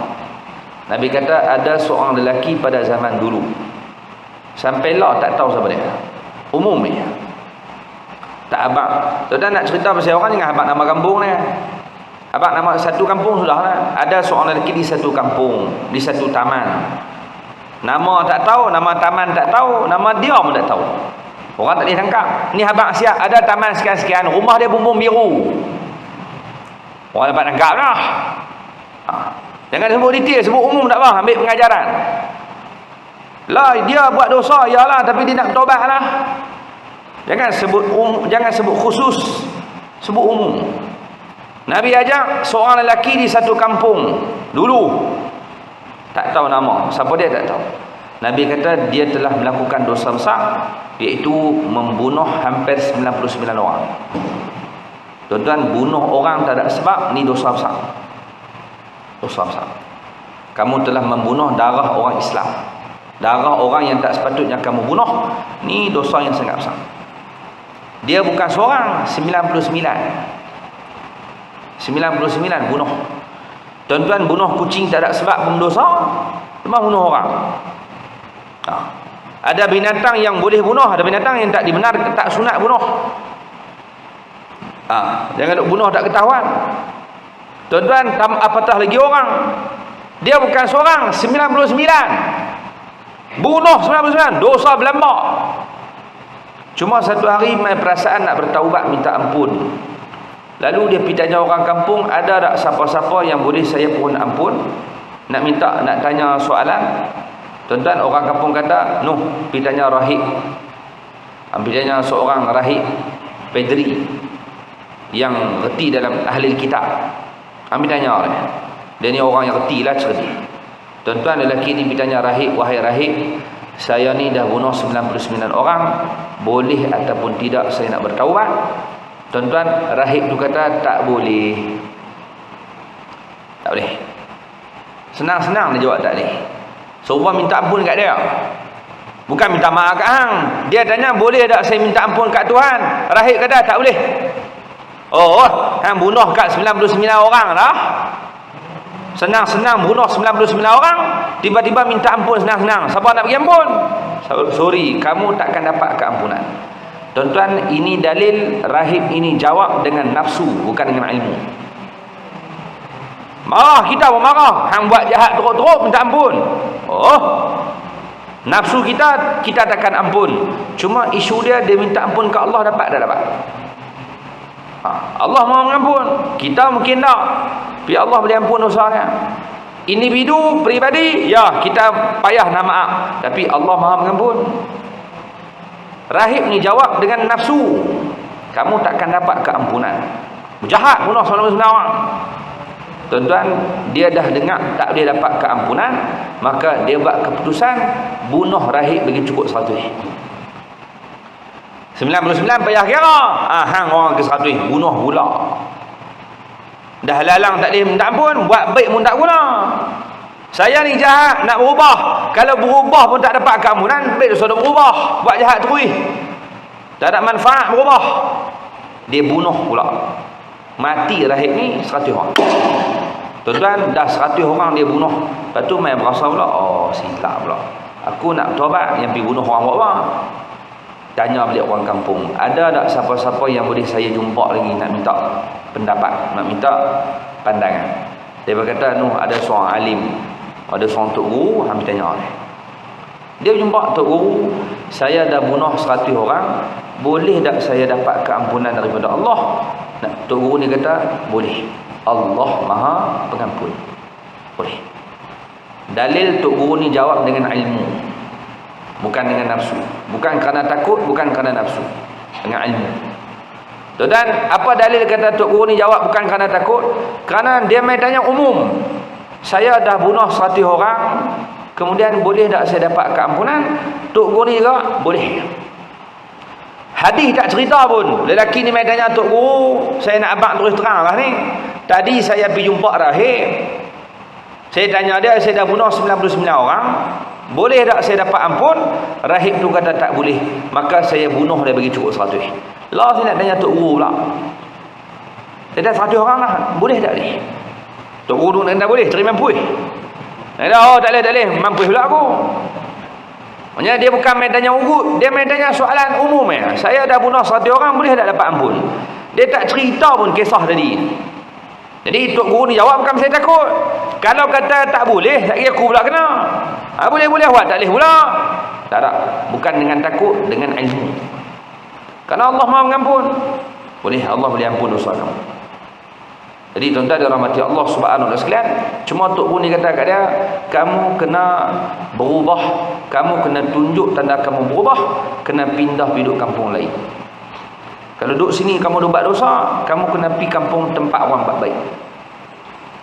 Nabi kata ada seorang lelaki pada zaman dulu, sampailah tak tahu siapa dia, umum ni, tak abang. Tuan-tuan nak cerita pasal orang, jangan abang nama kampung ni. Abang nama satu kampung sudah lah. Ada seorang lelaki di satu kampung, di satu taman. Nama tak tahu, nama taman tak tahu, nama dia pun tak tahu. Orang tak boleh tangkap. Ni abang siap, ada taman sekian-sekian, rumah dia bumbung biru. Orang dapat tangkap lah. Jangan sebut detail, sebut umum tak apa, ambil pengajaran. Lah dia buat dosa, iyalah, tapi dia nak bertaubat lah. Jangan sebut khusus, sebut umum. Nabi ajak seorang lelaki di satu kampung dulu, tak tahu nama, siapa dia tak tahu. Nabi kata dia telah melakukan dosa besar, iaitu membunuh hampir 99 orang. Tuan-tuan, bunuh orang tak ada sebab, ni dosa besar. Dosa besar. Kamu telah membunuh darah orang Islam, darah orang yang tak sepatutnya kamu bunuh. Ni dosa yang sangat besar. Dia bukan seorang, 99 bunuh. Tuan-tuan, bunuh kucing tak ada sebab pun dosa, cuma bunuh orang. Ada binatang yang boleh bunuh, ada binatang yang tak dibenarkan, tak sunat bunuh. Jangan duk bunuh tak ketahuan. Tuan-tuan, apatah lagi orang, dia bukan seorang, 99 bunuh 99, dosa berlambak. Cuma satu hari mai perasaan nak bertaubat, minta ampun. Lalu dia pergi tanya orang kampung, ada tak siapa-siapa yang boleh saya mohon ampun, nak tanya soalan. Tuan-tuan, orang kampung kata, Nuh, pergi tanya rahib. Pergi tanya seorang rahib pedri yang reti dalam ahli kitab. Ambil tanya dia ni orang yang reti lah, cerdik. Tuan-tuan, lelaki ni pergi tanya rahib, wahai rahib, saya ni dah bunuh 99 orang, boleh ataupun tidak saya nak bertaubat? Tuan-tuan, rahib tu kata tak boleh. Tak boleh. Senang-senang dia jawab tak boleh. Seorang minta ampun kat dia, bukan minta maaf kat hang. Dia tanya, boleh tak saya minta ampun kat Tuhan? Rahib kata tak boleh. Hang bunuh kat 99 orang dah, senang-senang bunuh 99 orang, tiba-tiba minta ampun senang-senang. Siapa nak bagi ampun? Sorry, kamu takkan dapat keampunan. Tuan-tuan, ini dalil rahib ini jawab dengan nafsu, bukan dengan ilmu. Marah, kita pun marah. Hang buat jahat teruk-teruk, minta ampun. Nafsu kita takkan ampun. Cuma isu dia minta ampun ke Allah, dapat tak dapat? Allah maha mengampun, kita mungkin tak, tapi Allah boleh ampun dosanya. Individu, peribadi, ya kita payah nak maaf, tapi Allah maha mengampun. Rahib ni jawab dengan nafsu, kamu takkan dapat keampunan. Jahat bunuh 99 orang. Tuan-tuan, dia dah dengar tak boleh dapat keampunan, maka dia buat keputusan bunuh rahib bagi cukup 100. 99 payah kira, hang orang ke 100 bunuh pula. Dah lalang tak boleh minta ampun, buat baik pun tak guna. Saya ni jahat, nak berubah, kalau berubah pun tak dapat keampunan, baik dosa dah berubah, buat jahat terus, tak ada manfaat berubah. Dia bunuh pula, mati rahib ni 100 orang. Tuan-tuan, dah 100 orang dia bunuh. Lepas tu main berasa pula, silap pula, aku nak bertaubat, yang pergi bunuh orang buat apa? Tanya balik orang kampung, ada tak siapa-siapa yang boleh saya jumpa lagi, nak minta pendapat, nak minta pandangan. Dia berkata, Nuh, ada seorang alim, ada seorang tok guru, hampir tanya dia jumpa tok guru, saya dah bunuh 100 orang, boleh tak saya dapat keampunan daripada Allah? Tok guru ni kata, boleh, Allah maha pengampun, boleh. Dalil tok guru ni jawab dengan ilmu, bukan dengan nafsu, bukan kerana takut, bukan kerana nafsu, dengan ilmu. Tuan-tuan, apa dalil kata tok guru ni jawab bukan kerana takut? Kerana dia main tanya umum, saya dah bunuh 100 orang, kemudian boleh tak saya dapat keampunan? Tok guru ni juga boleh. Hadis tak cerita pun, lelaki ni main tanya tok guru, saya nak abang terus terang lah ni, tadi saya pergi jumpa rahib, Saya tanya dia, saya dah bunuh 99 orang, boleh tak saya dapat ampun? Rahib tu kata tak boleh. Maka saya bunuh dia bagi cukup 100. Lah saya nak tanya Tok Guru pula. Saya dah 100 orang lah, boleh tak ni? Tok Guru nak boleh, terima mampu. Dia dah, oh tak boleh, mampu pula aku. Maksudnya dia bukan main tanya ugut, dia main tanya soalan umum. Saya dah bunuh 100 orang, boleh tak dapat ampun? Dia tak cerita pun kisah tadi. Jadi Tok Guru ni jawab, bukan saya takut. Kalau kata tak boleh, tak kira aku pula kena. Boleh awak tak boleh pula. Tak. Bukan dengan takut, dengan ilmu. Kerana Allah Maha mengampun. Boleh, Allah boleh ampun dosa kamu. Jadi tuan-tuan dirahmati Allah Subhanahu wa sekalian, cuma Tok Guru ni kata kat dia, kamu kena berubah, kamu kena tunjuk tanda kamu berubah, kena pindah hidup kampung lain. Kalau duduk sini kamu buat dosa, kamu kena pergi kampung tempat orang buat baik.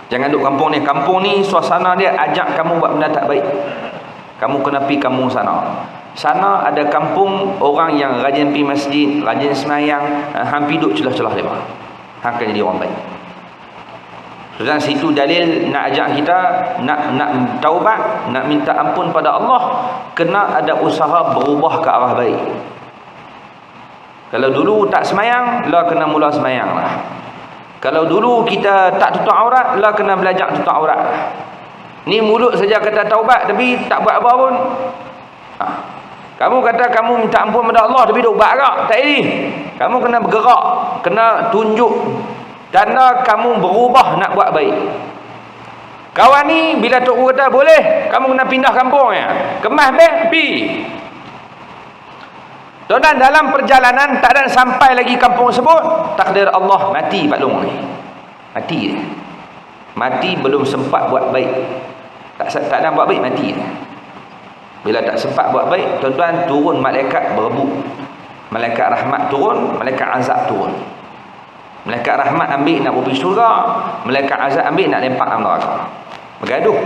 Jangan duduk kampung ni. Kampung ni suasana dia ajak kamu buat benda tak baik. Kamu kena pergi kampung sana. Sana ada kampung orang yang rajin pergi masjid, rajin semayang, hampir duduk celah-celah dia. Akan jadi orang baik. Dan situ dalil nak ajak kita nak taubat, nak minta ampun pada Allah, kena ada usaha berubah ke arah baik. Kalau dulu tak semayang, lah kena mula semayang lah. Kalau dulu kita tak tutup aurat, lah kena belajar tutup aurat lah. Ni mulut saja kata taubat, tapi tak buat apa pun. Kamu kata kamu minta ampun pada Allah, tapi duk buat agak. Tak ini. Kamu kena bergerak, kena tunjuk tanda kamu berubah nak buat baik. Kawan ni bila Tok Guru kata boleh, kamu kena pindah kampung ya. Kemas beg, pi. Tuan-tuan, dalam perjalanan tak ada sampai lagi kampung sebut, takdir Allah mati Pak Long ni. Mati dia. Mati belum sempat buat baik. Tak ada buat baik, mati dia. Bila tak sempat buat baik, tuan-tuan, turun malaikat berebut. Malaikat rahmat turun, malaikat azab turun. Malaikat rahmat ambil nak pergi syurga, malaikat azab ambil nak lempak dalam neraka. Bergaduh.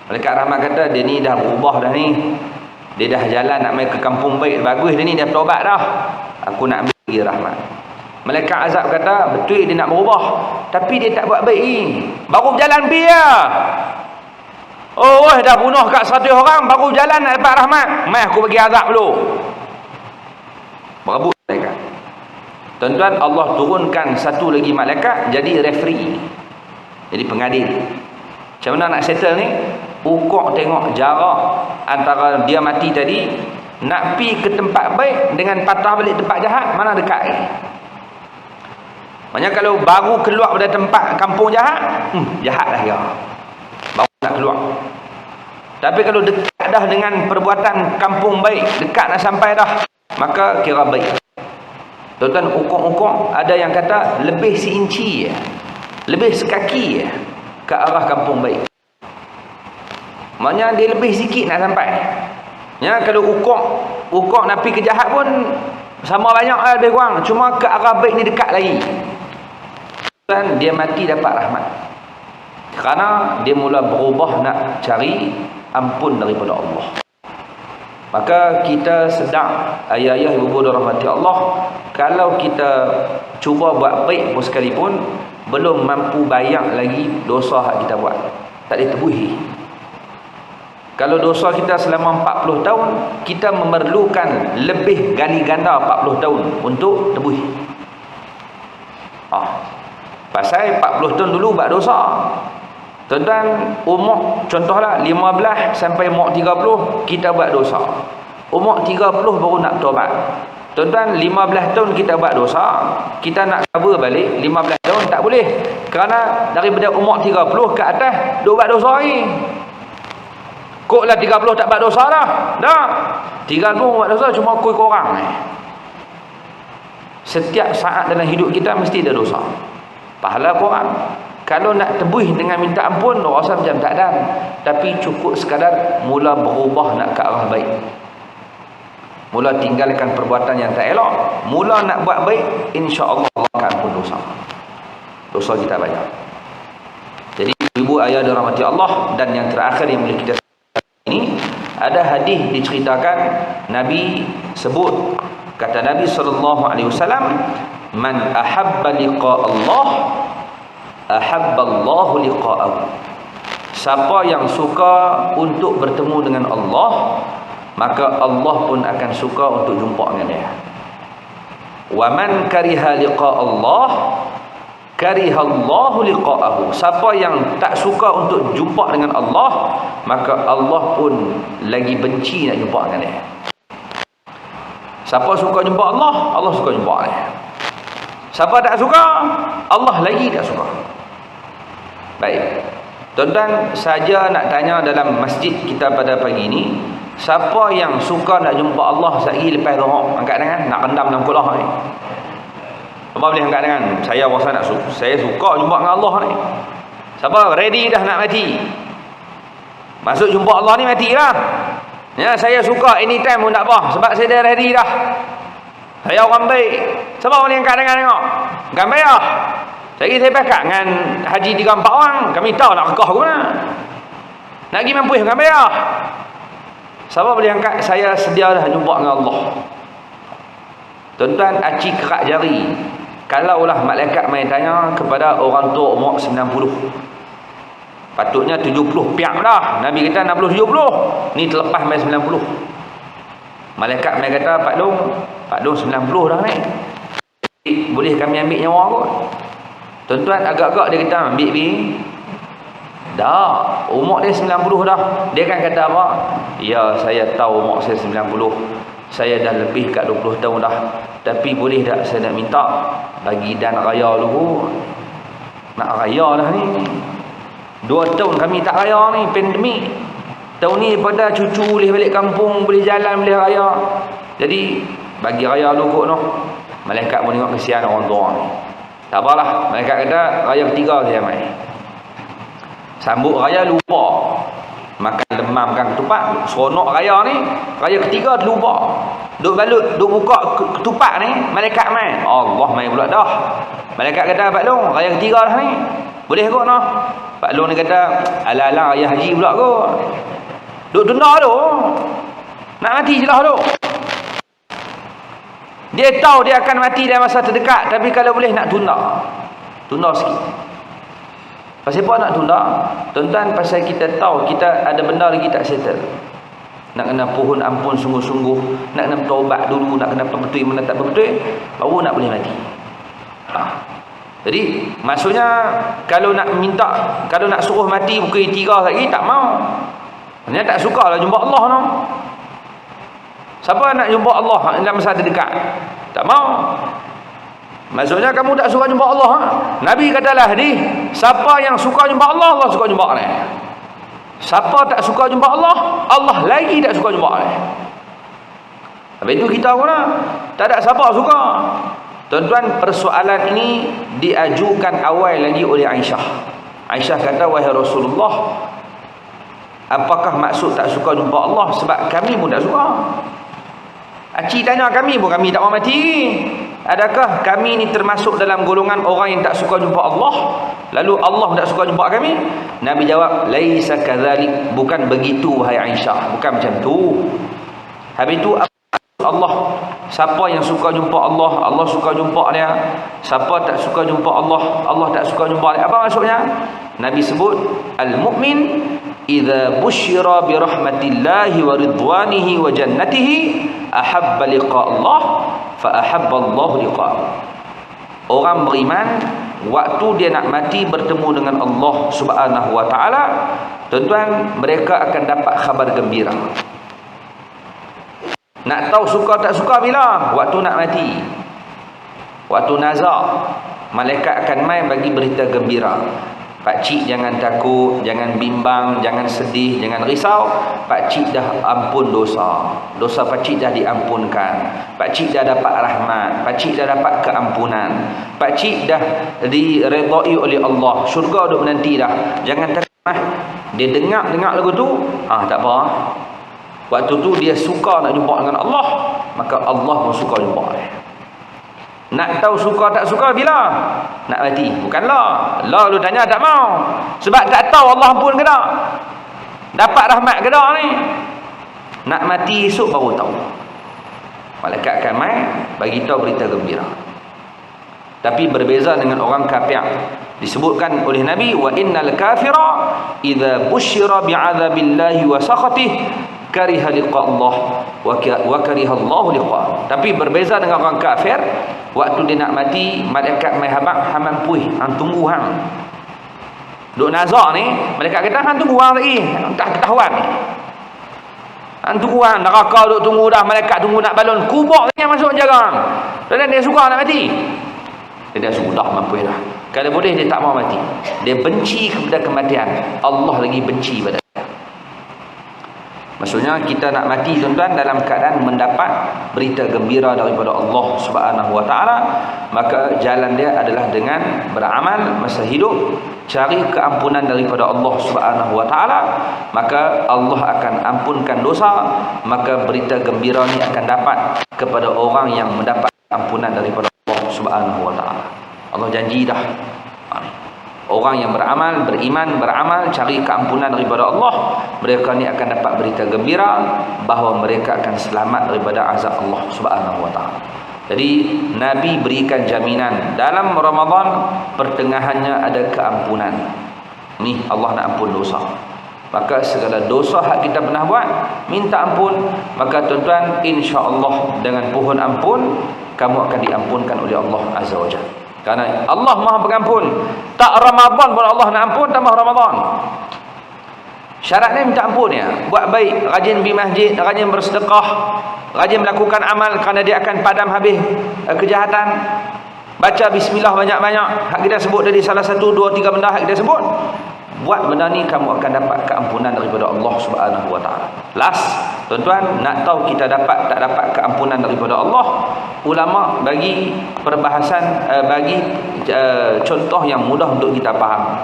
Malaikat rahmat kata dia ni dah berubah dah ni. Dia dah jalan nak main ke kampung baik, bagus dia ni, dah bertobat dah. Aku nak ambil lagi rahmat. Malaikat azab kata betul dia nak berubah, tapi dia tak buat baik ni. Baru berjalan pergi lah. Oh, dah bunuh kat 100 orang, baru berjalan nak dapat rahmat. Mai aku bagi azab dulu. Berebut malaikat. Tuan-tuan, Allah turunkan satu lagi malaikat jadi referee, jadi pengadil. Macam mana nak settle ni? Ukur tengok jarak antara dia mati tadi, nak pi ke tempat baik dengan patah balik tempat jahat, mana dekat ni? Maknanya kalau baru keluar pada tempat kampung jahat, jahat dah ya. Baru nak keluar. Tapi kalau dekat dah dengan perbuatan kampung baik, dekat nak sampai dah, maka kira baik. Tuan-tuan, ukur-ukur ada yang kata lebih seinci ya, lebih sekaki ya, ke arah kampung baik. Maknanya dia lebih sikit nak sampai. Ya, kalau ukur nak pergi ke jahat pun sama banyak lah, lebih kurang. Cuma ke arah baik ni dekat lagi. Dan dia mati dapat rahmat. Kerana dia mula berubah nak cari ampun daripada Allah. Maka kita sedang ayah-ayah ibu-ibu dirahmati Allah, kalau kita cuba buat baik pun sekalipun, belum mampu bayar lagi dosa yang kita buat. Tak ditebuhi. Kalau dosa kita selama 40 tahun, kita memerlukan lebih gali ganda 40 tahun untuk tebus. Pasal 40 tahun dulu buat dosa. Tuan-tuan, umur contohlah 15 sampai umur 30 kita buat dosa. Umur 30 baru nak tobat. Tuan-tuan, 15 tahun kita buat dosa, kita nak cover balik 15 tahun tak boleh. Kerana daripada umur 30 ke atas duk buat dosa ni. Kok lah 30 tak buat dosa dah. Dah. 30 buat dosa cuma koi korang. Setiap saat dalam hidup kita mesti ada dosa. Pahala korang. Kalau nak tebus dengan minta ampun, rasa macam tak ada. Tapi cukup sekadar mula berubah nak ke arah baik. Mula tinggalkan perbuatan yang tak elok. Mula nak buat baik, insya-Allah Allah akan ampun dosa. Dosa kita banyak. Jadi ibu ayah dirahmati Allah, dan yang terakhir yang boleh kita ini ada hadis diceritakan Nabi sebut, kata Nabi SAW, man ahabba liqa Allah ahabba Allah liqa'ahu. siapa yang suka untuk bertemu dengan Allah, maka Allah pun akan suka untuk jumpa dengan dia. Wa man kariha liqa Allah karihallahu liqa'ahu. Siapa yang tak suka untuk jumpa dengan Allah, maka Allah pun lagi benci nak jumpa dengan dia. Siapa suka jumpa Allah, Allah suka jumpa dia. Siapa tak suka, Allah lagi tak suka. Baik, tuan-tuan, saja nak tanya dalam masjid kita pada pagi ini, siapa yang suka nak jumpa Allah sehari lepas Zuhur? Angkat tangan, nak rendam dalam kulah ni. Apa boleh angkat tangan? Saya rasa saya suka jumpa dengan Allah ni. Siapa ready dah nak mati? Masuk jumpa Allah ni matilah. Ya, saya suka anytime pun tak apa, sebab saya dah ready dah. Saya orang baik. Siapa boleh angkat tangan tengok? Gambar lah. Saya pakat dengan haji 3-4 orang. Kami tahu nak rekah ke mana. Nak pergi mampu gambar lah. Siapa boleh angkat? Saya sedia dah jumpa dengan Allah. Tuan-tuan, aci kerak jari. Kalaulah malaikat main tanya kepada orang tua umur 90. Patutnya 70 piak dah. Nabi kata 60-70. Ni terlepas main 90. Malaikat main kata, Pak Long 90 dah ni. Boleh kami ambil nyawa kot? Tuan-tuan, agak-agak dia kata ambil pergi. Dah, umur dia 90 dah. Dia kan kata apa? Ya, saya tahu umur saya 90. Saya dah lebih kat 20 tahun dah. Tapi boleh tak saya nak minta bagi dan raya dulu. Nak raya dah ni. 2 tahun kami tak raya ni, pandemik. Tahun ni pada cucu boleh balik kampung, boleh jalan, boleh raya. Jadi bagi raya dulu kot noh. Malaikat pun tengok kesian orang tua ni. Tak apalah, malaikat kata raya ketiga saya mai. Sambut raya lupa makan lemam makan ketupat. Seronok raya ni, raya ketiga terlupa. Duk balut, duk buka ketupat ni, malaikat mai. Allah mai pula dah. Malaikat kata, Pak Long, raya ketiga dah ni. Boleh kot noh. Pak Long ni kata, ala-ala raya haji pula kot. Duk tunda tu. Nak mati je lah tu. Dia tahu dia akan mati dalam masa terdekat, tapi kalau boleh nak tunda. Tunda sikit. Pasal apa nak tunda? Tuan-tuan, pasal kita tahu kita ada benda lagi tak settle. Nak kena pohon ampun sungguh-sungguh, nak kena taubat dulu, nak kena betul mana tak betul, baru nak boleh mati. Jadi maksudnya kalau nak minta, kalau nak suruh mati pukul 3 lagi tak mau. Dia tak suka lah jumpa Allah no. Siapa nak jumpa Allah dalam masa terdekat? Tak mau. Maksudnya kamu tak suka jumpa Allah. Nabi katalah ni, siapa yang suka jumpa Allah, Allah suka jumpa dia. Siapa tak suka jumpa Allah, Allah lagi tak suka jumpa dia. Habis itu kita pun tak ada siapa suka. Tuan-tuan, persoalan ini diajukan awal lagi oleh Aisyah. Aisyah kata, wahai Rasulullah, apakah maksud tak suka jumpa Allah? Sebab kami pun tak suka. Acik tanya kami pun kami tak mau mati. Adakah kami ni termasuk dalam golongan orang yang tak suka jumpa Allah, lalu Allah tak suka jumpa kami? Nabi jawab, laisa kadzalik, bukan begitu wahai Aisyah, bukan macam tu. Habis itu Allah, siapa yang suka jumpa Allah, Allah suka jumpa dia. Siapa tak suka jumpa Allah, Allah tak suka jumpa dia. Apa maksudnya? Nabi sebut, al-mu'min idza busyira bi rahmatillahi wa ridwanihi wa jannatihi ahabba liqa Allah fa ahabba Allah liqa'ahu. Orang beriman waktu dia nak mati bertemu dengan Allah Subhanahu wa taala, tuan-tuan, mereka akan dapat khabar gembira. Nak tahu suka tak suka bila? Waktu nak mati. Waktu nazak, malaikat akan mai bagi berita gembira. Pak cik jangan takut, jangan bimbang, jangan sedih, jangan risau. Pak cik dah ampun dosa. Dosa pak cik dah diampunkan. Pak cik dah dapat rahmat. Pak cik dah dapat keampunan. Pak cik dah diredai oleh Allah. Syurga duk menanti dah. Jangan takut. Dia dengar lagu tu, tak apa. Waktu tu dia suka nak jumpa dengan Allah, maka Allah pun suka jumpa dia. Nak tahu suka tak suka bila? Nak mati. Bukanlah. Allah lu tanya tak mau. Sebab tak tahu Allah pun ke tak. Dapat rahmat ke tak ni. Nak mati esok baru tahu. Malaikat akan mai bagi tahu berita gembira. Tapi berbeza dengan orang kafir. Disebutkan oleh Nabi, wa innal kafira idza busyira bi'adzabillahi wa sakhatih kariha liqa Allah wa kariha Allah liqa. Tapi berbeza dengan orang kafir, waktu dia nak mati, malaikat mai habaq hang puih, hang tunggu hang. Duk nazak ni, malaikat kata hang tunggu hang lagi, tak ketahuan ni. Hang tunggu hang, neraka duk tunggu dah, malaikat tunggu nak balon, kubur dia masuk jaga hang. Dan dia suka nak mati. Dia sudah mampu dah. Kalau boleh dia tak mau mati. Dia benci kepada kematian. Allah lagi benci pada dia. Maksudnya kita nak mati tuan-tuan dalam keadaan mendapat berita gembira daripada Allah Subhanahu Wa Taala, maka jalan dia adalah dengan beramal masa hidup, cari keampunan daripada Allah Subhanahu Wa Taala, maka Allah akan ampunkan dosa, maka berita gembira ni akan dapat kepada orang yang mendapat ampunan daripada Allah Subhanahu Wa Taala. Allah janji dah. Orang yang beramal, beriman, beramal, cari keampunan daripada Allah, mereka ni akan dapat berita gembira bahawa mereka akan selamat daripada azab Allah Subhanahu Wa Taala. Jadi Nabi berikan jaminan dalam Ramadan pertengahannya ada keampunan. Ni Allah nak ampun dosa. Maka segala dosa hak kita pernah buat, minta ampun, maka tuan-tuan, insya-Allah dengan pohon ampun kamu akan diampunkan oleh Allah Azza wa Jalla. Karena Allah Maha Pengampun. Tak Ramadan pun Allah nak ampun, tambah Ramadan. Syaratnya minta ampun ya. Buat baik, rajin pergi masjid, rajin bersedekah, rajin melakukan amal kerana dia akan padam habis kejahatan. Baca bismillah banyak-banyak. Hak kita sebut tadi salah satu, dua, tiga benda hak kita sebut. Buat benda ni kamu akan dapat keampunan daripada Allah Subhanahu Wa Taala. Last, tuan-tuan, nak tahu kita dapat tak dapat keampunan daripada Allah, ulama bagi perbahasan, bagi contoh yang mudah untuk kita faham.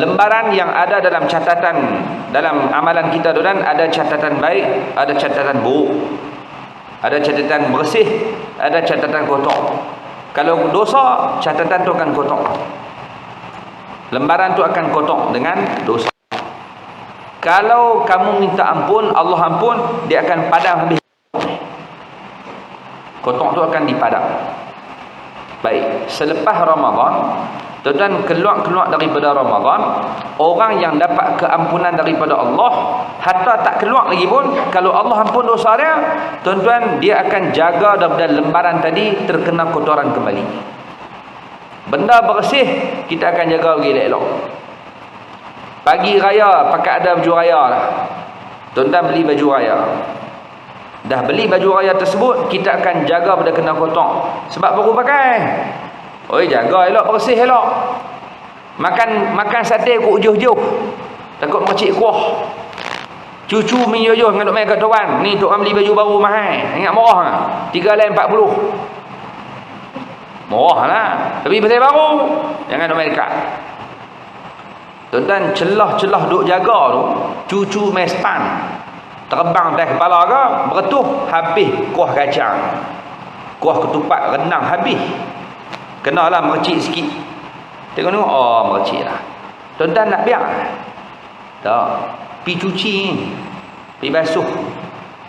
Lembaran yang ada dalam catatan dalam amalan kita, tuan-tuan, ada catatan baik, ada catatan buruk. Ada catatan bersih, ada catatan kotor. Kalau dosa, catatan tu akan kotor. Lembaran tu akan kotor dengan dosa. Kalau kamu minta ampun, Allah ampun, dia akan padam habis. Kotor tu akan dipadam. Baik, selepas Ramadan, tuan-tuan, keluar daripada Ramadan, orang yang dapat keampunan daripada Allah, hatta tak keluar lagi pun, kalau Allah ampun dosa dia, tuan-tuan, dia akan jaga daripada lembaran tadi terkena kotoran kembali. Benda bersih kita akan jaga lagi elok. Pagi raya pakai ada baju raya lah. Tuan-tuan beli baju raya. Dah beli baju raya tersebut, kita akan jaga pada kena kotor. Sebab baru pakai. Oi, jaga elok, bersih elok. Makan sate ku ujuh-ujuh. Takut mercik kuah. Cucu minjuh-juh dengan duk main kat tuan. Ni tok beli baju baru mahal. Ingat murah ah. 3 lain 40. Murah lah. Tapi pasal baru, jangan duk main dekat. Tuan-tuan, celah-celah duk jaga tu, cucu main stan. Terbang atas kepala ke, beretuh, habis kuah kacang. Kuah ketupat renang habis. Kenalah mercik sikit. Tengok-tengok, oh mercik lah. Tuan-tuan nak biar? Tak. Pi cuci ni. Pi basuh.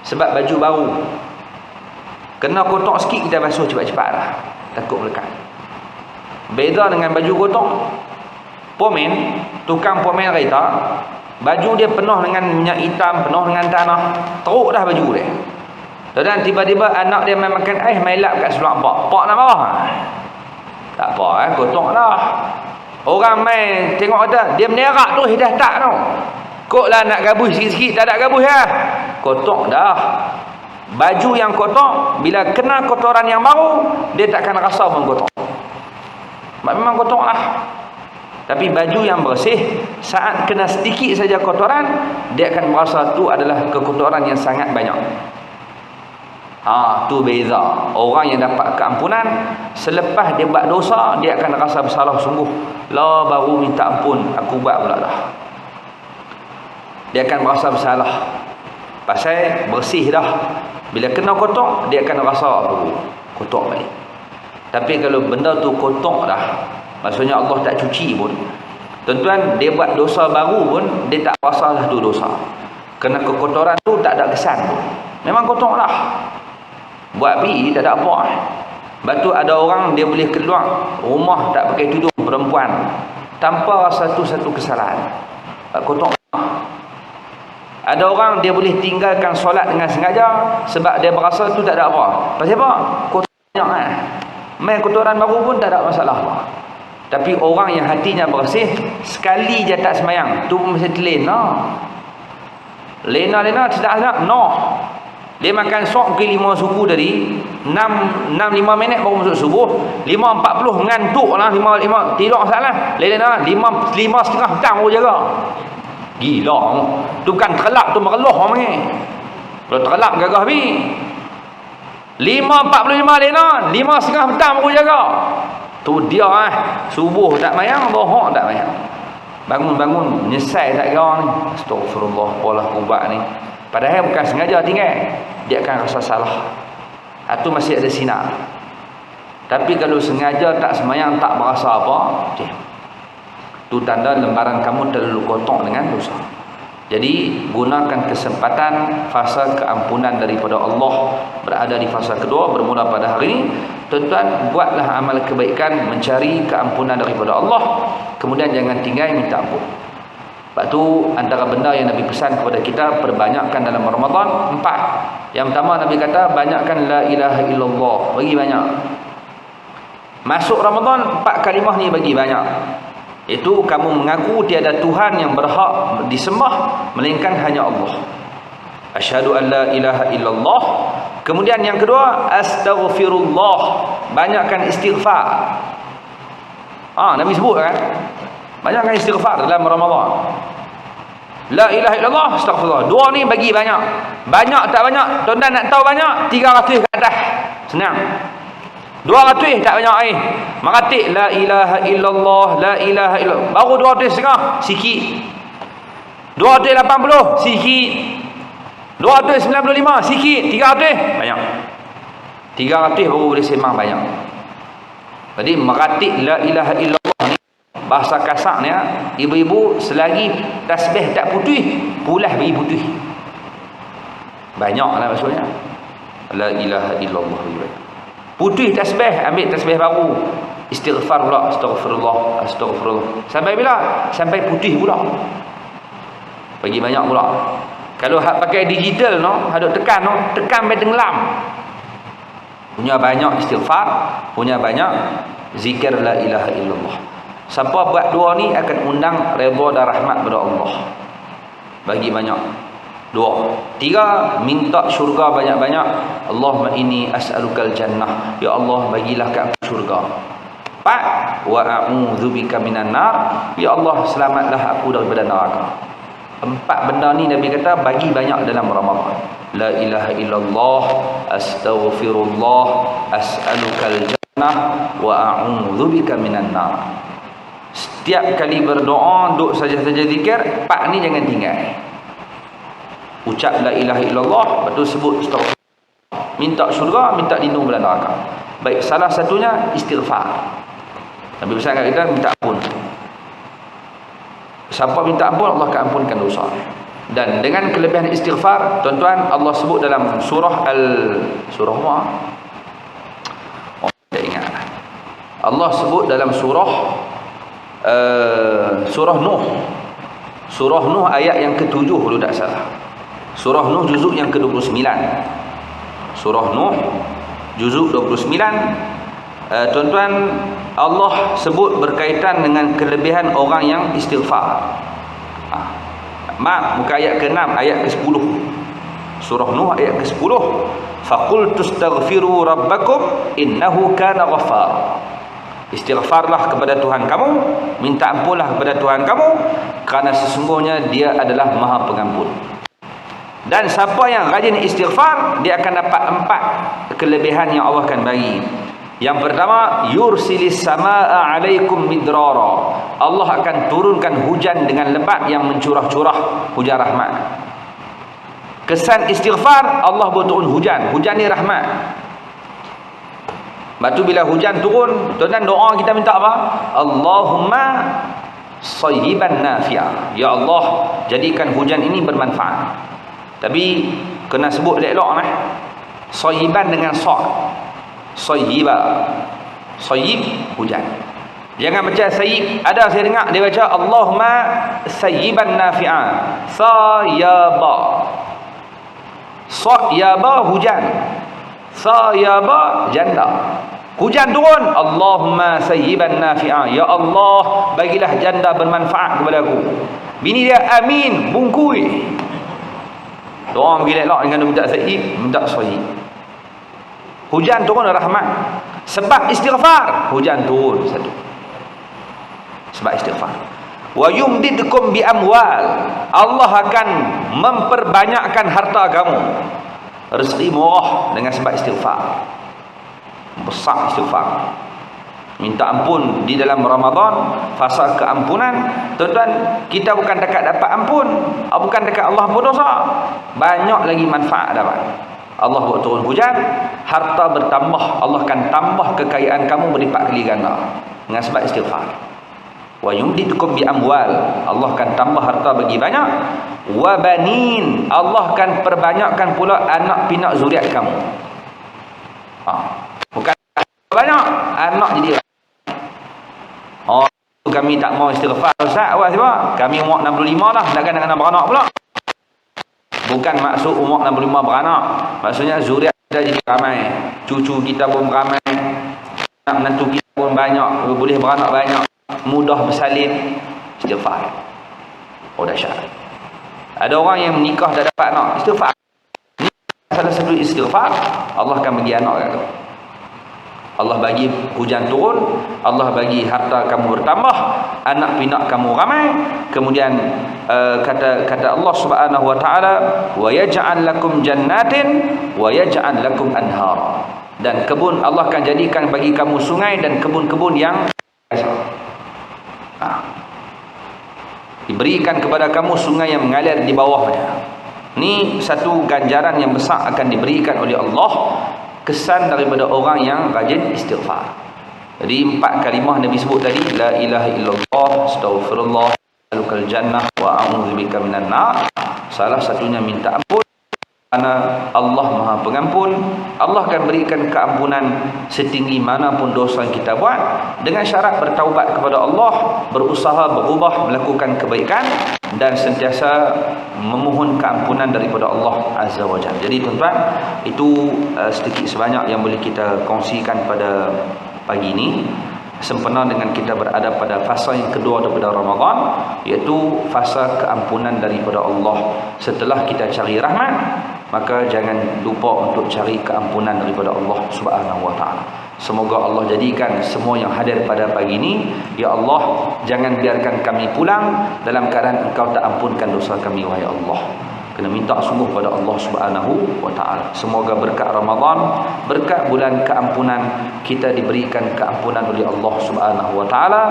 Sebab baju baru. Kena kotor sikit, kita basuh cepat-cepat lah. Takut melekat. Beza dengan baju kotor. Pomen, tukang pomen kereta, baju dia penuh dengan minyak hitam, penuh dengan tanah, teruk dah baju dia. Dan tiba-tiba anak dia main makan ais, main lap kat sebelah pak nak marah. Tak apa, kotor dah. Orang main tengok kata dia menerak tu, dah tak tu. Koklah nak gabus sikit-sikit, tak ada gabus lah. Kotor dah. Baju yang kotor, bila kena kotoran yang baru, dia takkan rasa pun kotor. Memang kotor lah. Tapi baju yang bersih, saat kena sedikit saja kotoran, dia akan merasa tu adalah kekotoran yang sangat banyak. Tu beza. Orang yang dapat keampunan, selepas dia buat dosa, dia akan rasa bersalah sungguh. Lah baru minta ampun, aku buat pula dah. Dia akan merasa bersalah. Pasal bersih dah. Bila kena kotor, dia akan rasa kotor balik. Tapi kalau benda tu kotor dah, maksudnya Allah tak cuci pun, tuan-tuan, dia buat dosa baru pun, dia tak rasa lah tu dosa. Kerana kekotoran tu tak ada kesan pun. Memang kotor lah. Buat pergi tak ada apa. Lepas tu ada orang dia boleh keluar rumah tak pakai tudung, perempuan, tanpa rasa tu satu kesalahan. Kotor. Ada orang dia boleh tinggalkan solat dengan sengaja sebab dia berasa tu tak ada apa. Pasal apa? Kotor banyak kan. Main kotoran baru pun tak ada masalah apa. Tapi orang yang hatinya bersih, sekali je tak semayang, tu pun mesti terlena. Lena tidak ada. No. Dia makan sok ke 5 suku tadi 6 5 minit baru masuk subuh, 5.40 ngantuk lah, 5 tidak salah. Lena 5 setengah petang baru jaga. Gila. Tu bukan terlap, tu mereloh orang ni. Kalau terlap gagah habis. 5.45 Lena, 5 setengah petang baru jaga. Tu dia subuh tak mayang, zuhur tak mayang. Bangun-bangun menyesal tak kira ni. Astagfirullah, apalah ubat ni. Padahal bukan sengaja tinggal, dia akan rasa salah. Itu masih ada sinar. Tapi kalau sengaja tak semayang, tak berasa apa, itu tanda lembaran kamu terlalu kotor dengan dosa. Jadi gunakan kesempatan fasa keampunan daripada Allah berada di fasa kedua bermula pada hari ini. Tuan-tuan, buatlah amal kebaikan mencari keampunan daripada Allah, kemudian jangan tinggal minta ampun. Sebab tu antara benda yang Nabi pesan kepada kita, perbanyakkan dalam Ramadan 4. Yang pertama Nabi kata banyakkan la ilaha illallah, bagi banyak. Masuk Ramadan 4 kalimah ni bagi banyak. Itu kamu mengaku tiada Tuhan yang berhak disembah melainkan hanya Allah. Asyhadu an la ilaha illallah. Kemudian yang kedua, astaghfirullah, banyakkan istighfar. Nabi sebut kan, banyakkan istighfar dalam Ramadan. La ilaha illallah, astaghfirullah. Dua ni bagi banyak. Banyak tak banyak? Tuan-tuan nak tahu banyak? 300 ke atas. Senang. 200 tak banyak Meratik la ilaha illallah, la ilaha illallah. Baru 200 setengah, sikit. 280, sikit. 295, sikit. 300, banyak. 300 baru boleh sembang banyak. Jadi meratik la ilaha illallah ni, bahasa kasarnya, ibu-ibu selagi tasbih tak putih, pulas bagi putih. Banyaklah maksudnya. La ilaha illallah. Putih tasbih, ambil tasbih baru. Istighfar pula, astagfirullah, astagfirullah. Sampai bila? Sampai putih pula. Bagi banyak pula. Kalau hak pakai digital hadut tekan tekan sampai tenggelam. Punya banyak istighfar, punya banyak zikir la ilaha illallah. Siapa buat dua ni akan undang redha dan rahmat pada Allah. Bagi banyak. 2. 3. Minta syurga banyak-banyak. Allahumma inni as'alukal jannah. Ya Allah, bagilah ke aku syurga. 4. Wa a'udzubika minan nar. Ya Allah, selamatlah aku daripada neraka. 4 benda ni Nabi kata bagi banyak dalam Ramadan. La ilaha illallah, astaghfirullah, as'alukal jannah, wa a'udzubika minan nar. Setiap kali berdoa, duk saja-saja zikir, 4 ni jangan tinggal. Ucap la ilaha illallah, lepas tu sebut astaghfirullah, minta syurga, minta lindung dari neraka. Baik, salah satunya istighfar. Nabi pesan kat kita minta ampun. Siapa minta ampun, Allah akan ampunkan dosa. Dan dengan kelebihan istighfar, tuan-tuan, Allah sebut dalam surah surah apa? Tak ingat. Allah sebut dalam surah Nuh. Surah Nuh ayat yang ke-7 kalau tak salah. Surah Nuh juzuk yang ke-29. Surah Nuh juzuk 29. Tuan-tuan, Allah sebut berkaitan dengan kelebihan orang yang istighfar. Bukan ayat ke-6, ayat ke-10. Surah Nuh ayat ke-10. Faqultu astaghfiru rabbakum innahu kana ghaffar. Istighfarlah kepada Tuhan kamu, minta ampunlah kepada Tuhan kamu, kerana sesungguhnya Dia adalah Maha Pengampun. Dan siapa yang rajin istighfar, dia akan dapat 4 kelebihan yang Allah akan bagi. Yang pertama, yursilis samaa alaikum midrara. Allah akan turunkan hujan dengan lebat yang mencurah-curah, hujan rahmat. Kesan istighfar, Allah berturun hujan. Hujan ni rahmat. Lepas tu bila hujan turun, tuan-tuan doa kita minta apa? Allahumma sayyiban nafi'a. Ya Allah, jadikan hujan ini bermanfaat. Tapi kena sebut elok-elok sayyiban dengan sa'. sayyiba. Sayyib hujan. Jangan baca sayyib. Ada saya dengar dia baca Allahumma sayyiban nafi'a. Sayaba. Sayaba hujan. Sayaba janda. Hujan turun. Allahumma sayyiban nafi'a. Ya Allah, bagilah janda bermanfaat kepada aku. Bini dia amin, bungkui. Orang pergi elok dengan dia minta sayyib, minta sayyib. Hujan turun rahmat. Sebab istighfar, hujan turun satu. Sebab istighfar. Wa yumdidkum bi amwal. Allah akan memperbanyakkan harta kamu. Rezeki murah dengan sebab istighfar. Besar istighfar. Minta ampun di dalam Ramadan, fasa keampunan. Tuan-tuan, kita bukan dekat dapat ampun, bukan dekat Allah pun dosa. Banyak lagi manfaat dapat. Allah buat turun hujan, harta bertambah. Allah akan tambah kekayaan kamu berlipat kali ganda dengan sebab istighfar. Wa yumdidkum bi amwal. Allah akan tambah harta bagi banyak. Wa banin. Allah akan perbanyakkan pula anak pinak zuriat kamu. Bukan banyak, anak jadi. Kami tak mau istighfar Ustaz, awak sebab kami umur 65 dah, takkan nak kena beranak pula. Bukan maksud umur 65 beranak, maksudnya zuriat kita jadi ramai, cucu kita pun ramai, anak menantu kita pun banyak, boleh beranak banyak, mudah bersalin. Istighfar. Dahsyat. Ada orang yang menikah dah dapat anak, istighfar. Ni salah satu istighfar, Allah akan bagi anak kat kau. Allah bagi hujan turun, Allah bagi harta kamu bertambah, anak pinak kamu ramai. Kemudian kata Allah Subhanahu wa taala, wa yaj'al lakum jannatin wa yaj'al lakum anhar. Dan kebun, Allah akan jadikan bagi kamu sungai dan kebun-kebun yang diberikan kepada kamu sungai yang mengalir di bawahnya. Ni satu ganjaran yang besar akan diberikan oleh Allah, kesan daripada orang yang rajin istighfar. Jadi 4 kalimah Nabi sebut tadi, la ilaha illallah, astaghfirullah, alukal jannah wa a'udzubika minan nar. Salah satunya minta ampun, kerana Allah Maha Pengampun. Allah akan berikan keampunan setinggi manapun dosa yang kita buat, dengan syarat bertaubat kepada Allah, berusaha berubah, melakukan kebaikan, dan sentiasa memohon keampunan daripada Allah Azza wa Jalla. Jadi tuan-tuan, itu sedikit sebanyak yang boleh kita kongsikan pada pagi ini, sempena dengan kita berada pada fasa yang kedua daripada Ramadan, iaitu fasa keampunan daripada Allah. Setelah kita cari rahmat, maka jangan lupa untuk cari keampunan daripada Allah Subhanahu wa taala. Semoga Allah jadikan semua yang hadir pada pagi ini, ya Allah, jangan biarkan kami pulang dalam keadaan Engkau tak ampunkan dosa kami, wahai Allah. Kena minta sungguh pada Allah Subhanahu wa taala. Semoga berkat Ramadan, berkat bulan keampunan, kita diberikan keampunan oleh Allah Subhanahu wa taala,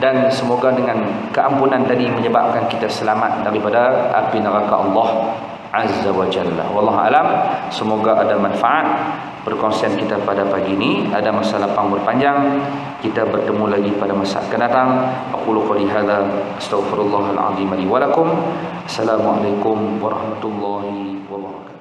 dan semoga dengan keampunan tadi menyebabkan kita selamat daripada api neraka Allah Azza wa Jalla. Wallahu alam. Semoga ada manfaat perkongsian kita pada pagi ini. Ada masalah lapang berpanjang, kita bertemu lagi pada masa akan datang. Aqulu qouli hadza astaghfirullahal azim li wa lakum. Assalamualaikum warahmatullahi wabarakatuh.